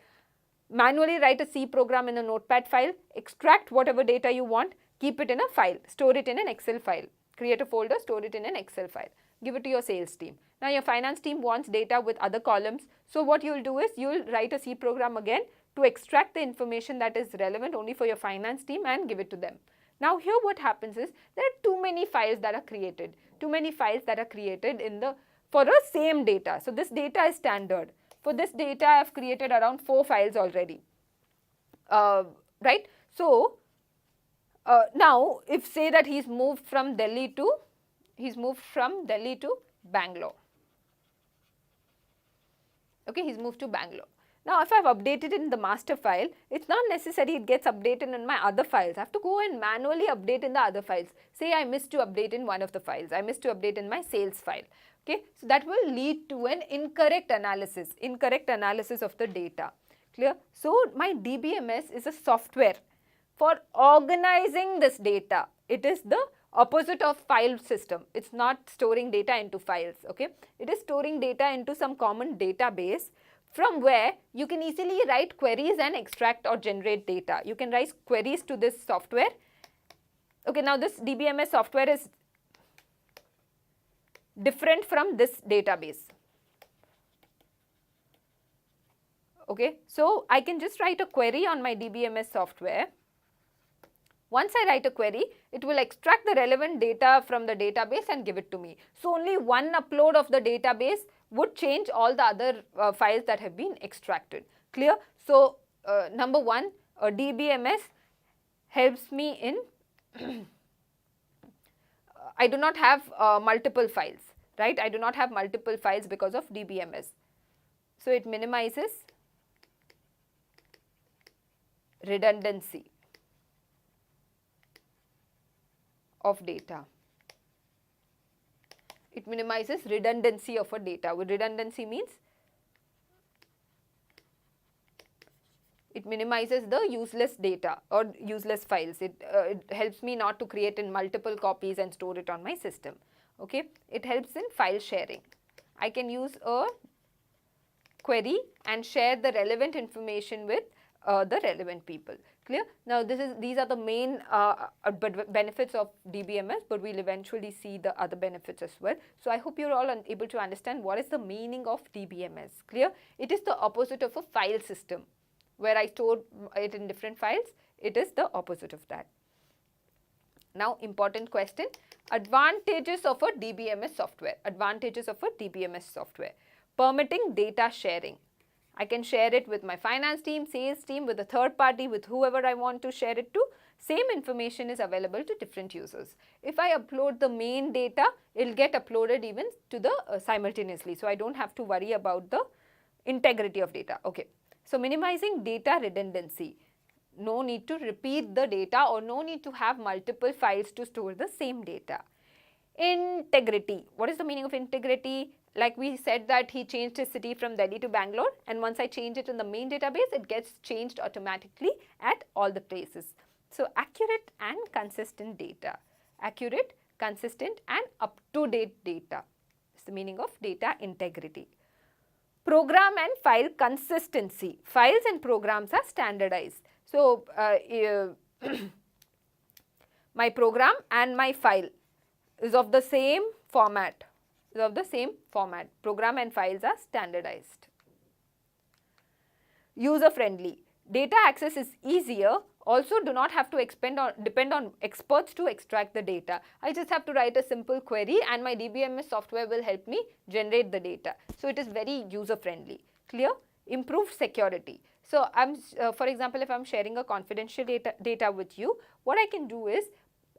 manually write a C program in a notepad file, extract whatever data you want, keep it in a file, store it in an Excel file, create a folder, store it in an Excel file, give it to your sales team. Now your finance team wants data with other columns, so what you'll do is you'll write a C program again to extract the information that is relevant only for your finance team and give it to them. Now here what happens is there are too many files that are created, in the for a same data. So this data is standard. For this data I have created around 4 files already, right. So now if say that he's moved from Delhi to Bangalore. Okay, he's moved to Bangalore. Now if I have updated in the master file, it's not necessary it gets updated in my other files. I have to go and manually update in the other files. Say I missed to update in one of the files, I missed to update in my sales file. Okay, so that will lead to an incorrect analysis of the data. Clear? So my DBMS is a software for organizing this data. It is the opposite of file system. It's not storing data into files. Okay, it is storing data into some common database from where you can easily write queries and extract or generate data. You can write queries to this software. Okay, now this DBMS software is different from this database. Okay, so I can just write a query on my DBMS software. Once I write a query, it will extract the relevant data from the database and give it to me. So only one upload of the database would change all the other files that have been extracted. Clear? So number one, DBMS helps me in I do not have multiple files, right? I do not have multiple files because of DBMS. So it minimizes redundancy of data. It minimizes redundancy of a data. What redundancy means? It minimizes the useless data or useless files. It helps me not to create in multiple copies and store it on my system. Okay, it helps in file sharing. I can use a query and share the relevant information with the relevant people. Clear? Now these are the main benefits of DBMS, but we'll eventually see the other benefits as well. So I hope you're all able to understand what is the meaning of DBMS. Clear? It is the opposite of a file system where I store it in different files. It is the opposite of that. Now important question, advantages of a DBMS software. Advantages of a DBMS software. Permitting data sharing. I can share it with my finance team, sales team, with a third party, with whoever I want to share it to. Same information is available to different users. If I upload the main data, it will get uploaded even to the simultaneously. So I don't have to worry about the integrity of data. Okay. So minimizing data redundancy. No need to repeat the data or no need to have multiple files to store the same data. Integrity. What is the meaning of integrity? Like we said that he changed his city from Delhi to Bangalore, and once I change it in the main database, it gets changed automatically at all the places. So accurate and consistent data. Accurate, consistent and up-to-date data is the meaning of data integrity. Program and file consistency. Files and programs are standardized. So my program and my file is of the same format. Program and files are standardized. User friendly. Data access is easier also do not have to depend on experts to extract the data. I just have to write a simple query and my DBMS software will help me generate the data. So it is very user friendly. Clear? Improved security. So for example, if I'm sharing a confidential data with you, what I can do is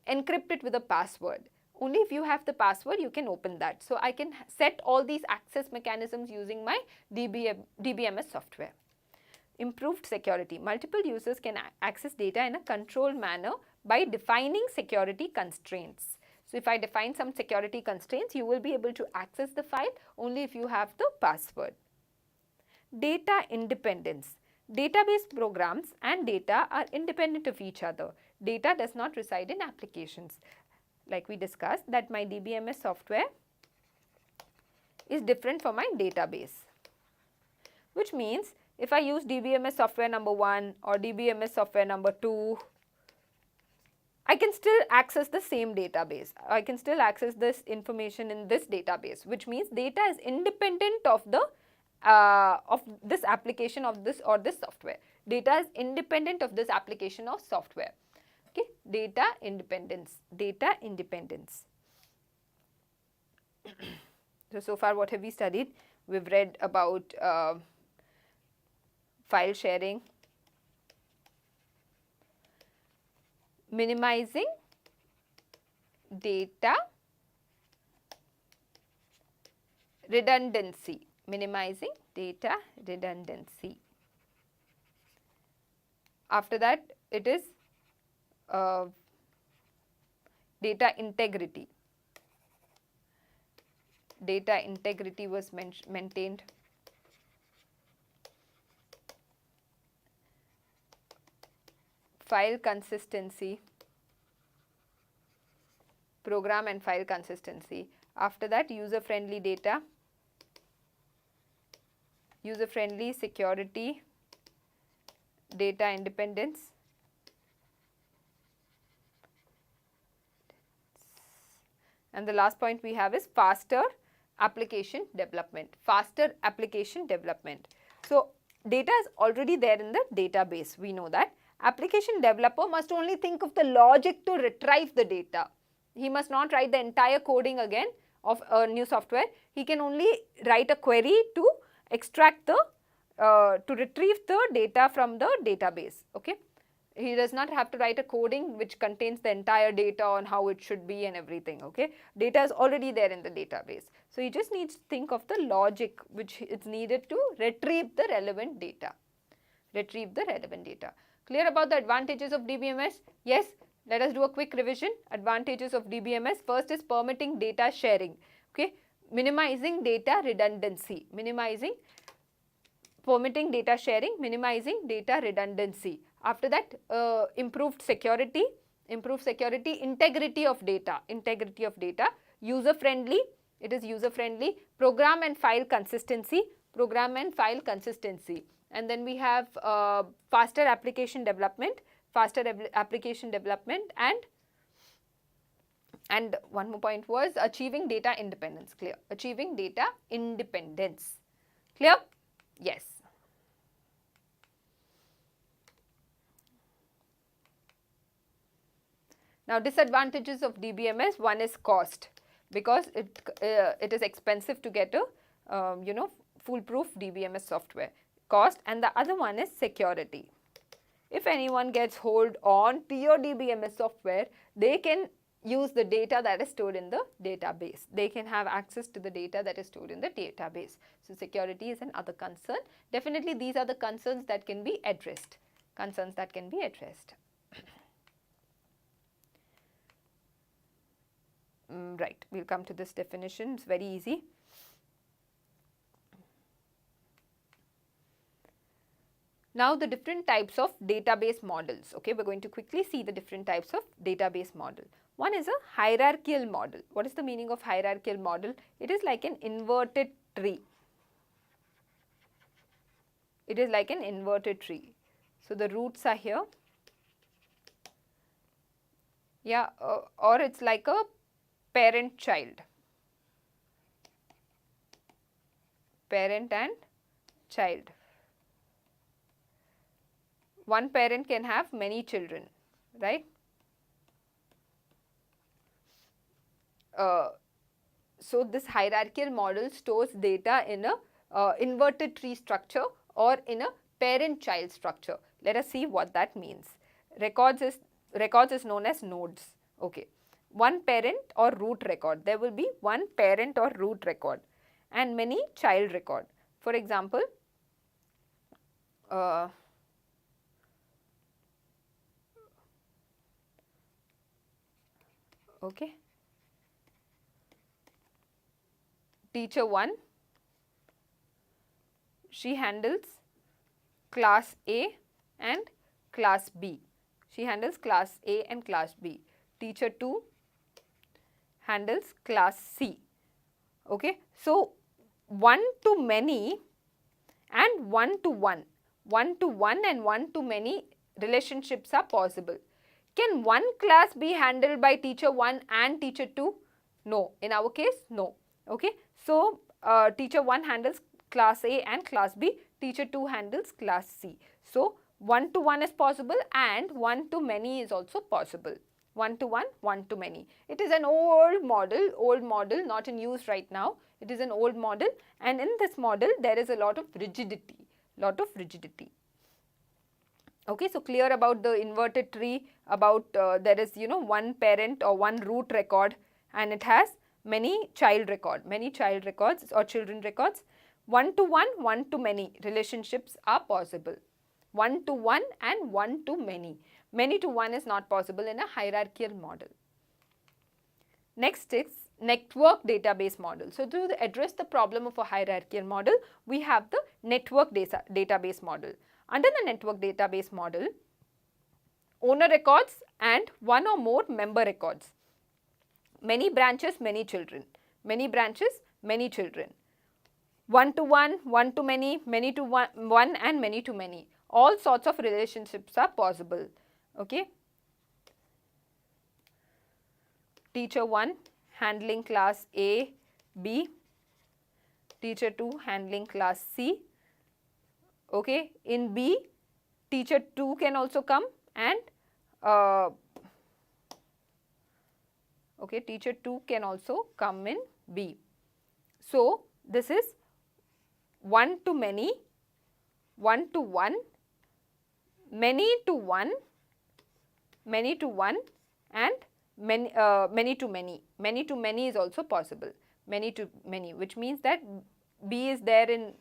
encrypt it with a password. Only if you have the password, you can open that. So I can set all these access mechanisms using my DBMS software. Improved security. Multiple users can access data in a controlled manner by defining security constraints. So if I define some security constraints, you will be able to access the file only if you have the password. Data independence. Database programs and data are independent of each other. Data does not reside in applications. Like we discussed, that my DBMS software is different from my database, which means if I use DBMS software number 1 or DBMS software number 2, I can still access the same database. I can still access this information in this database, which means data is independent of the of this application of this or this software. Data is independent of this application of software. Okay, data independence. Data independence. So far what have we studied? We've read about file sharing, minimizing data redundancy. Minimizing data redundancy. After that, it is data integrity. Data integrity was maintained. File consistency. Program and file consistency. After that, user-friendly data. User-friendly security. Data independence. And the last point we have is faster application development. Faster application development. So data is already there in the database, we know that. Application developer must only think of the logic to retrieve the data. He must not write the entire coding again of a new software. He can only write a query to extract the, to retrieve the data from the database. Okay. He does not have to write a coding which contains the entire data on how it should be and everything. Okay. Data is already there in the database. So he just needs to think of the logic which is needed to retrieve the relevant data. Retrieve the relevant data. Clear about the advantages of DBMS? Yes. Let us do a quick revision. Advantages of DBMS. First is permitting data sharing. Okay. Minimizing data redundancy. Permitting data sharing, minimizing data redundancy. After that, improved security, integrity of data, user friendly, it is user friendly, program and file consistency, and then we have faster application development, and one more point was achieving data independence. Clear? Achieving data independence. Clear? Yes. Now, disadvantages of DBMS, one is cost, because it is expensive to get a foolproof DBMS software. Cost, and the other one is security. If anyone gets hold on to your DBMS software, they can use the data that is stored in the database. They can have access to the data that is stored in the database. So security is another concern. Definitely these are the concerns that can be addressed. Right, we'll come to this definition. It's very easy. Now the different types of database models. Okay, we're going to quickly see the different types of database model. One is a hierarchical model. What is the meaning of hierarchical model? It is like an inverted tree. It is like an inverted tree. So the roots are here. Yeah, or it's like a parent-child. Parent and child. one parent can have many children, right? So this hierarchical model stores data in a inverted tree structure or in a parent-child structure. Let us see what that means. Records is known as nodes. Okay, one parent or root record. There will be one parent or root record and many child record. For example, okay, teacher 1, she handles class A and class B. She handles class A and class B. Teacher 2 handles class C. Okay. So, one to many and one to one. One to one and one to many relationships are possible. Can one class be handled by teacher 1 and teacher 2? No. In our case, no. Okay. So, teacher 1 handles class A and class B. Teacher 2 handles class C. So, one to one is possible and one to many is also possible. One to one to many. It is an old model, not in use right now. It is an old model, and in this model there is a lot of rigidity. Okay, so clear about the inverted tree, about there is one parent or one root record and it has many child records or children records. One to many relationships are possible. One to one and one to many. Many to one is not possible in a hierarchical model. Next is network database model. So, to address the problem of a hierarchical model, we have the network database model. Under the network database model, owner records and one or more member records. Many branches, many children. Many branches, many children. One to many, many to one and many to many. All sorts of relationships are possible. Okay. Teacher 1 handling class A, B. Teacher 2 handling class C. Okay. In B, teacher 2 can also come and okay, teacher 2 can also come in B. So, this is one to many, one to one, many to one, many to one and many to many. Many to many is also possible. Many to many, which means that B is there in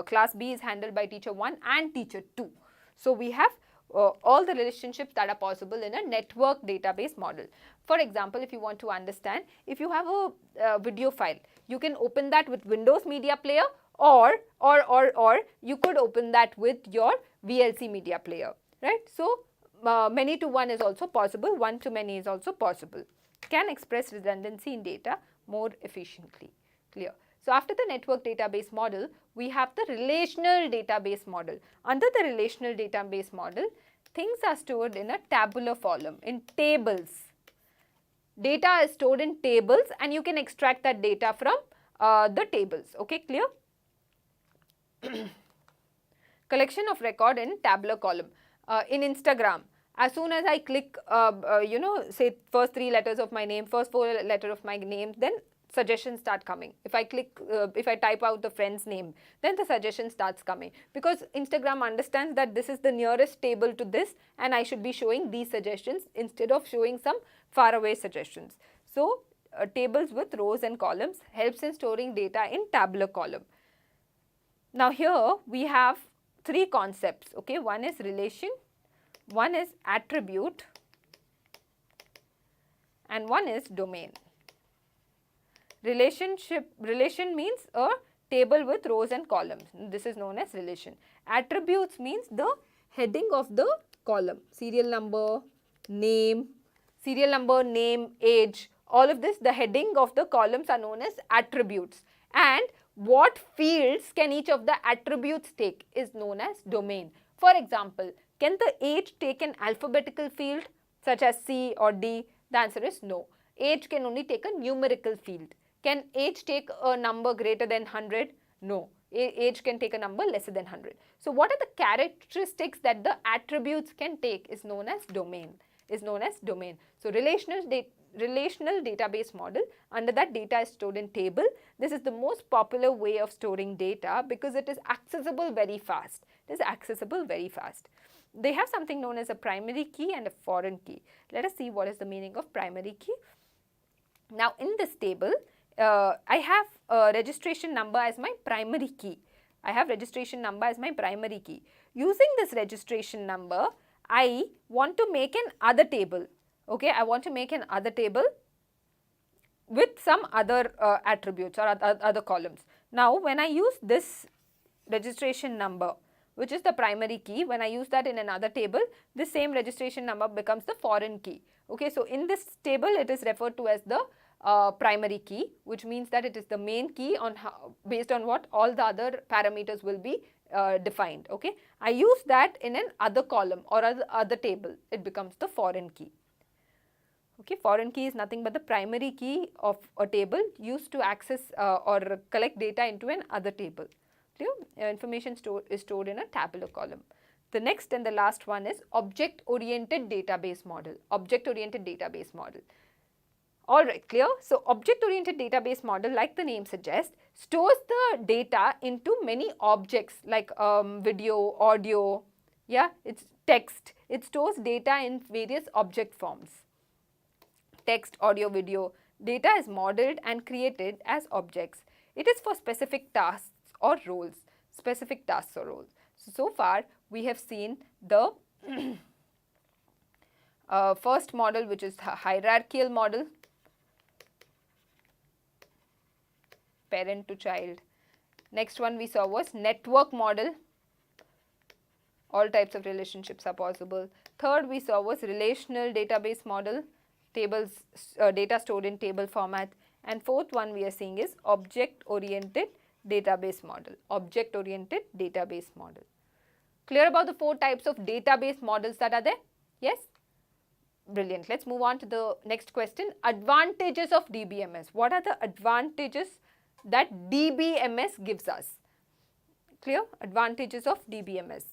class B is handled by teacher 1 and teacher 2. So, we have all the relationships that are possible in a network database model. For example, if you want to understand, if you have a video file, you can open that with Windows Media Player or you could open that with your VLC Media Player, right. So, many to one is also possible, one to many is also possible. Can express redundancy in data more efficiently. Clear. So, after the network database model, we have the relational database model. Under the relational database model, things are stored in a tabular column, in tables. Data is stored in tables and you can extract that data from the tables. Okay, clear? Collection of record in tabular column. In Instagram, as soon as I click, say first 3 letters of my name, first 4 letters of my name, then suggestions start coming. If I click, if I type out the friend's name, then the suggestion starts coming, because Instagram understands that this is the nearest table to this and I should be showing these suggestions instead of showing some faraway suggestions. So, tables with rows and columns helps in storing data in tabular column. Now, here we have 3 concepts. Okay, one is relation, one is attribute and one is domain. Relation means a table with rows and columns. This is known as relation. Attributes means the heading of the column. Serial number, name, age, all of this, the heading of the columns are known as attributes. And what fields can each of the attributes take is known as domain. For example, can the age take an alphabetical field such as C or D? The answer is no. Age can only take a numerical field. Can age take a number greater than 100? No. Age can take a number lesser than 100. So what are the characteristics that the attributes can take is known as domain. So relational database model, under that data is stored in table. This is the most popular way of storing data because it is accessible very fast. They have something known as a primary key and a foreign key. Let us see what is the meaning of primary key. Now in this table, I have a registration number as my primary key. Using this registration number, I want to make an other table. Okay, I want to make an other table with some other attributes or other columns. Now when I use this registration number, which is the primary key, when I use that in another table, this same registration number becomes the foreign key. Okay, so in this table it is referred to as the primary key, which means that it is the main key on based on what all the other parameters will be defined. Okay, I use that in an other column or other table, it becomes the foreign key. Okay, foreign key is nothing but the primary key of a table used to access or collect data into an other table. Information is stored in a tabular column. The next and the last one is object-oriented database model. Alright, clear? So object-oriented database model, like the name suggests, stores the data into many objects like video, audio, it's text. It stores data in various object forms. Text, audio, video. Data is modeled and created as objects. It is for specific tasks or roles. So far we have seen the first model, which is hierarchical model, parent to child. Next one we saw was network model. All types of relationships are possible. Third we saw was relational database model, tables, data stored in table format. And fourth one we are seeing is object-oriented database model. Clear about the 4 types of database models that are there? Yes? Brilliant. Let's move on to the next question. Advantages of DBMS. What are the advantages that DBMS gives us? Clear? Advantages of DBMS.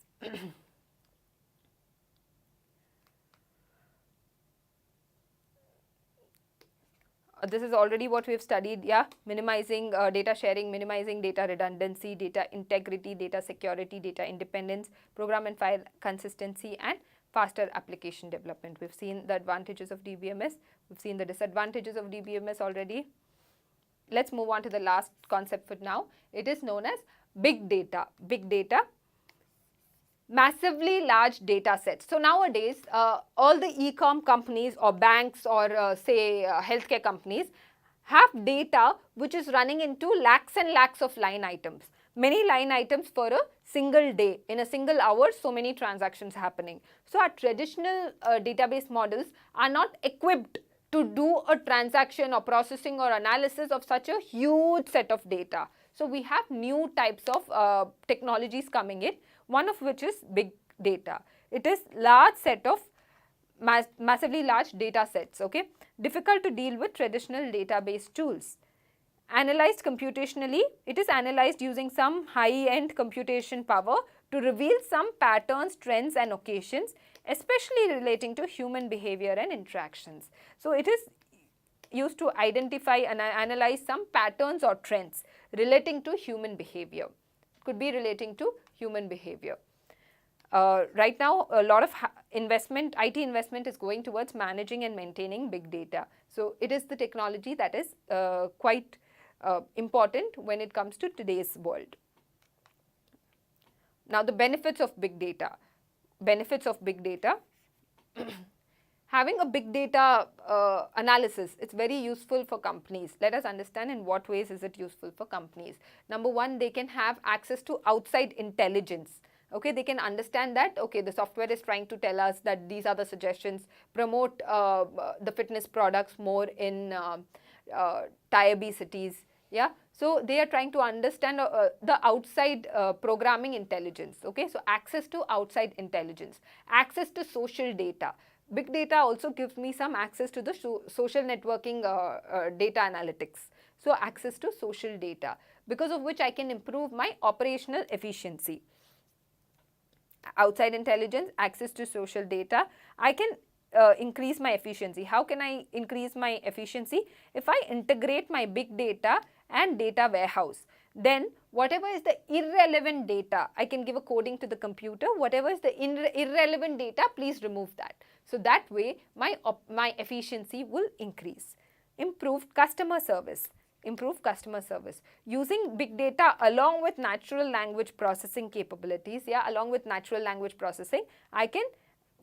This is already what we have studied, minimizing data sharing, minimizing data redundancy, data integrity, data security, data independence, program and file consistency, and faster application development. We've seen the advantages of DBMS, we've seen the disadvantages of DBMS already. Let's move on to the last concept for now. It is known as big data. Massively large data sets. So nowadays, all the e-com companies or banks or say healthcare companies have data which is running into lakhs and lakhs of line items. Many line items for a single day. In a single hour, so many transactions happening. So our traditional database models are not equipped to do a transaction or processing or analysis of such a huge set of data. So we have new types of technologies coming in, one of which is big data. It is large set of massively large data sets, okay? Difficult to deal with traditional database tools. Analyzed computationally, it is analyzed using some high-end computation power to reveal some patterns, trends and occasions, especially relating to human behavior and interactions. So it is used to identify and analyze some patterns or trends relating to human behavior. It could be relating to human behavior. Right now, a lot of IT investment is going towards managing and maintaining big data. So it is the technology that is quite important when it comes to today's world. Now the benefits of big data. Having a big data analysis, it's very useful for companies. Let us understand in what ways is it useful for companies. Number one, they can have access to outside intelligence. Okay, they can understand that, okay, the software is trying to tell us that these are the suggestions, promote the fitness products more in tier B cities. Yeah, so they are trying to understand the outside programming intelligence. Okay, so access to outside intelligence, access to social data. Big data also gives me some access to the social networking data analytics. So access to social data, because of which I can improve my operational efficiency. Outside intelligence, access to social data, I can increase my efficiency. How can I increase my efficiency? If I integrate my big data and data warehouse, then whatever is the irrelevant data, I can give a coding to the computer, whatever is the irrelevant data, please remove that. So that way my efficiency will increase. Improved customer service. Improve customer service. Using big data along with natural language processing capabilities, along with natural language processing, I can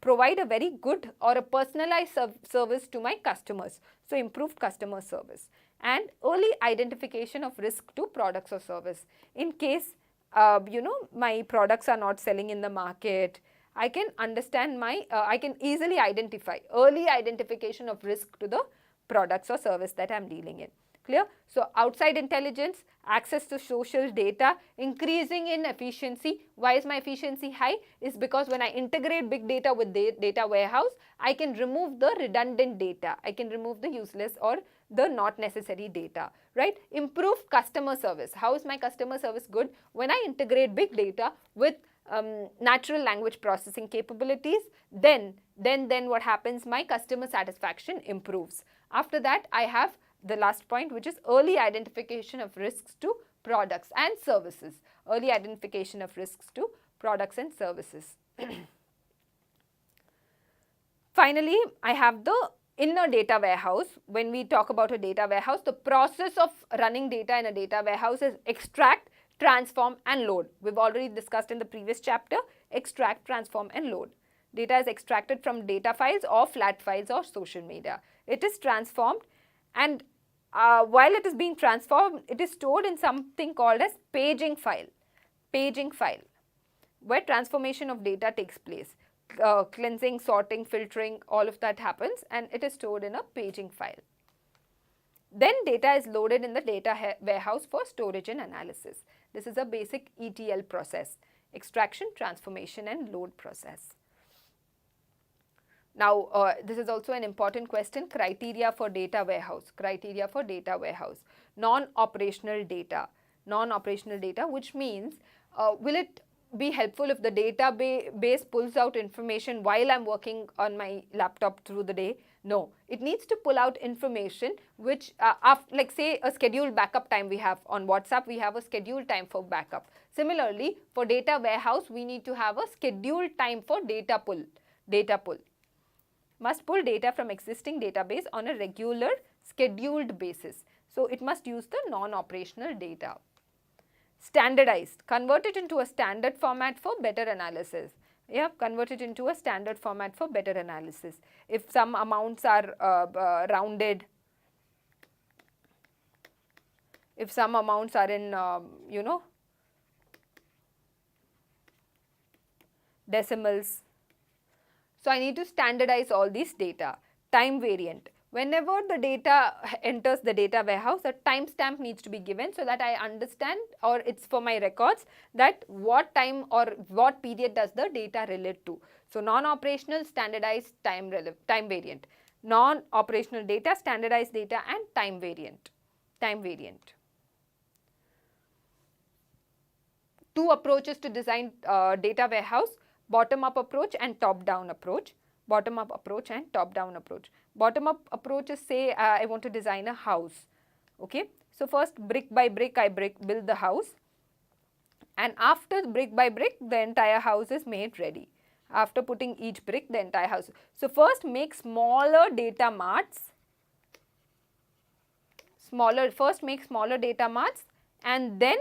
provide a very good or a personalized service to my customers. So improved customer service. And early identification of risk to products or service. In case my products are not selling in the market, I can understand I can easily identify, early identification of risk to the products or service that I am dealing in. Clear? So outside intelligence, access to social data, increasing in efficiency. Why is my efficiency high? Is because when I integrate big data with data warehouse, I can remove the redundant data. I can remove the useless or the not necessary data, right? Improve customer service. How is my customer service good? When I integrate big data with natural language processing capabilities, then what happens? My customer satisfaction improves. After that, I have the last point, which is early identification of risks to products and services. Early identification of risks to products and services. Finally, I have the inner data warehouse. When we talk about a data warehouse, the process of running data in a data warehouse is extract, transform and load. We've already discussed in the previous chapter, extract, transform and load. Data is extracted from data files or flat files or social media. It is transformed, and while it is being transformed, it is stored in something called as paging file, where transformation of data takes place. Cleansing, sorting, filtering, all of that happens, and it is stored in a paging file. Then data is loaded in the data warehouse for storage and analysis. This is a basic ETL process, extraction, transformation and load process. Now, this is also an important question, criteria for data warehouse. Criteria for data warehouse. Non-operational data. Non-operational data, which means, will it be helpful if the database pulls out information while I'm working on my laptop through the day? No. It needs to pull out information which, like say a scheduled backup time we have on WhatsApp, we have a scheduled time for backup. Similarly, for data warehouse, we need to have a scheduled time for data pull. Must pull data from existing database on a regular scheduled basis. So it must use the non-operational data. Standardized, convert it into a standard format for better analysis. Convert it into a standard format for better analysis. If some amounts are rounded, if some amounts are in, decimals. So I need to standardize all these data. Time variant. Whenever the data enters the data warehouse, a timestamp needs to be given so that I understand, or it's for my records, that what time or what period does the data relate to. So non-operational, standardized, time variant. Non-operational data, standardized data and time variant. Two approaches to design data warehouse. Bottom-up approach and top-down approach. Bottom-up approach and top-down approach. Bottom-up approach is, say, I want to design a house. Okay. So first, brick by brick, I build the house, and after brick by brick, the entire house is made ready. After putting each brick, the entire house. So first, make smaller data marts. First make smaller data marts, and then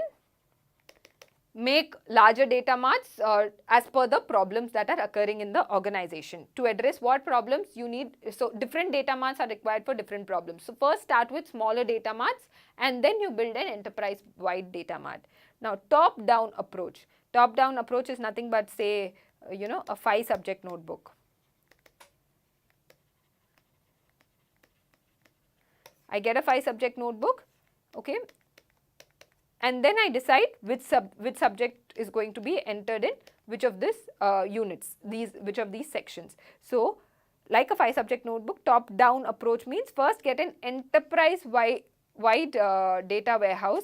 make larger data marts as per the problems that are occurring in the organization. To address what problems you need, so different data marts are required for different problems. So first start with smaller data marts, and then you build an enterprise-wide data mart. Now top-down approach. Top-down approach is nothing but, say, a 5-subject notebook. I get a 5-subject notebook, okay, and then I decide which subject is going to be entered in which of these units, which of these sections. So, like a 5-subject notebook, top-down approach means first get an enterprise-wide wide data warehouse,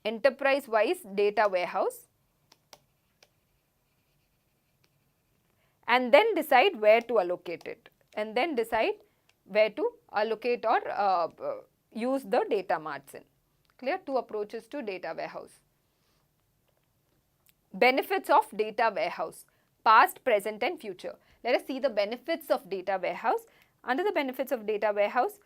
enterprise-wise data warehouse, and then decide where to allocate it, and then decide where to allocate or use the data marts in. Clear? Two approaches to data warehouse. Benefits of data warehouse, past, present and future. Let us see the benefits of data warehouse. Under the benefits of data warehouse,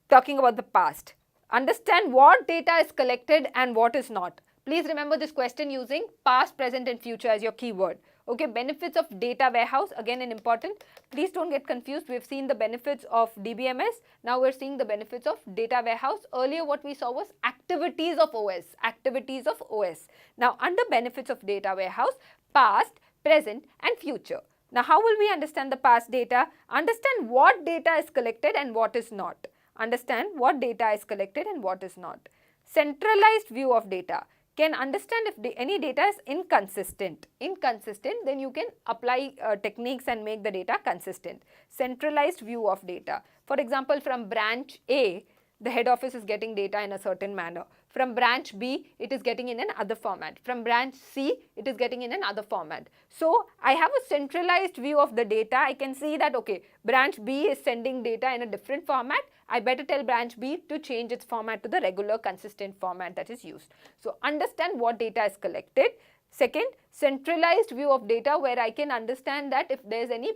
talking about the past, understand what data is collected and what is not. Please remember this question using past, present and future as your keyword. Okay, benefits of data warehouse, again an important. Please don't get confused. We have seen the benefits of DBMS. Now we're seeing the benefits of data warehouse. Earlier what we saw was activities of OS, activities of OS. Now under benefits of data warehouse, past, present and future. Now how will we understand the past data? Understand what data is collected and what is not. Understand what data is collected and what is not. Centralized view of data. Can understand if any data is inconsistent. Then you can apply techniques and make the data consistent. Centralized view of data. For example, from branch A, the head office is getting data in a certain manner. From branch B, it is getting in another format. From branch C, it is getting in another format. So, I have a centralized view of the data. I can see that, okay, branch B is sending data in a different format. I better tell branch B to change its format to the regular consistent format that is used. So, understand what data is collected. Second, centralized view of data where I can understand that if there is any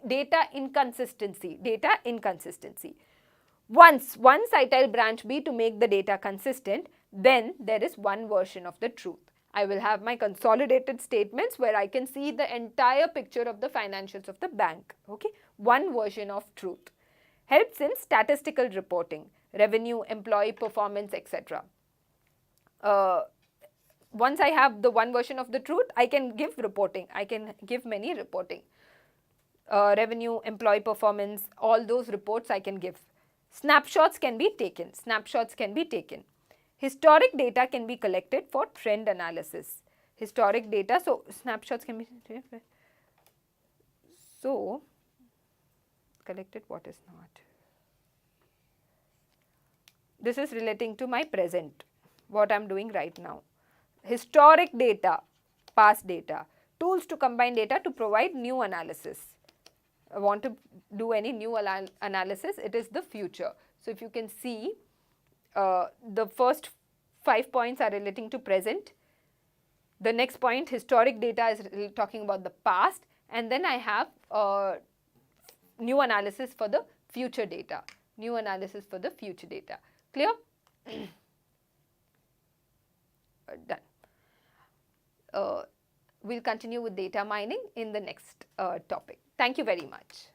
data inconsistency. Once I tell branch B to make the data consistent, then there is one version of the truth. I will have my consolidated statements where I can see the entire picture of the financials of the bank. Okay, one version of truth. Helps in statistical reporting, revenue, employee performance, etc. Once I have the one version of the truth, I can give reporting. I can give many reporting. Revenue, employee performance, all those reports I can give. Snapshots can be taken. Historic data can be collected for trend analysis. Historic data, so snapshots can be so collected, what is not. This is relating to my present, what I am doing right now. Historic data, past data. Tools to combine data to provide new analysis. I want to do any new analysis, it is the future. So, if you can see, the first 5 points are relating to present. The next point, historic data, is talking about the past, and then I have new analysis for the future data. Clear? Done. We'll continue with data mining in the next topic. Thank you very much.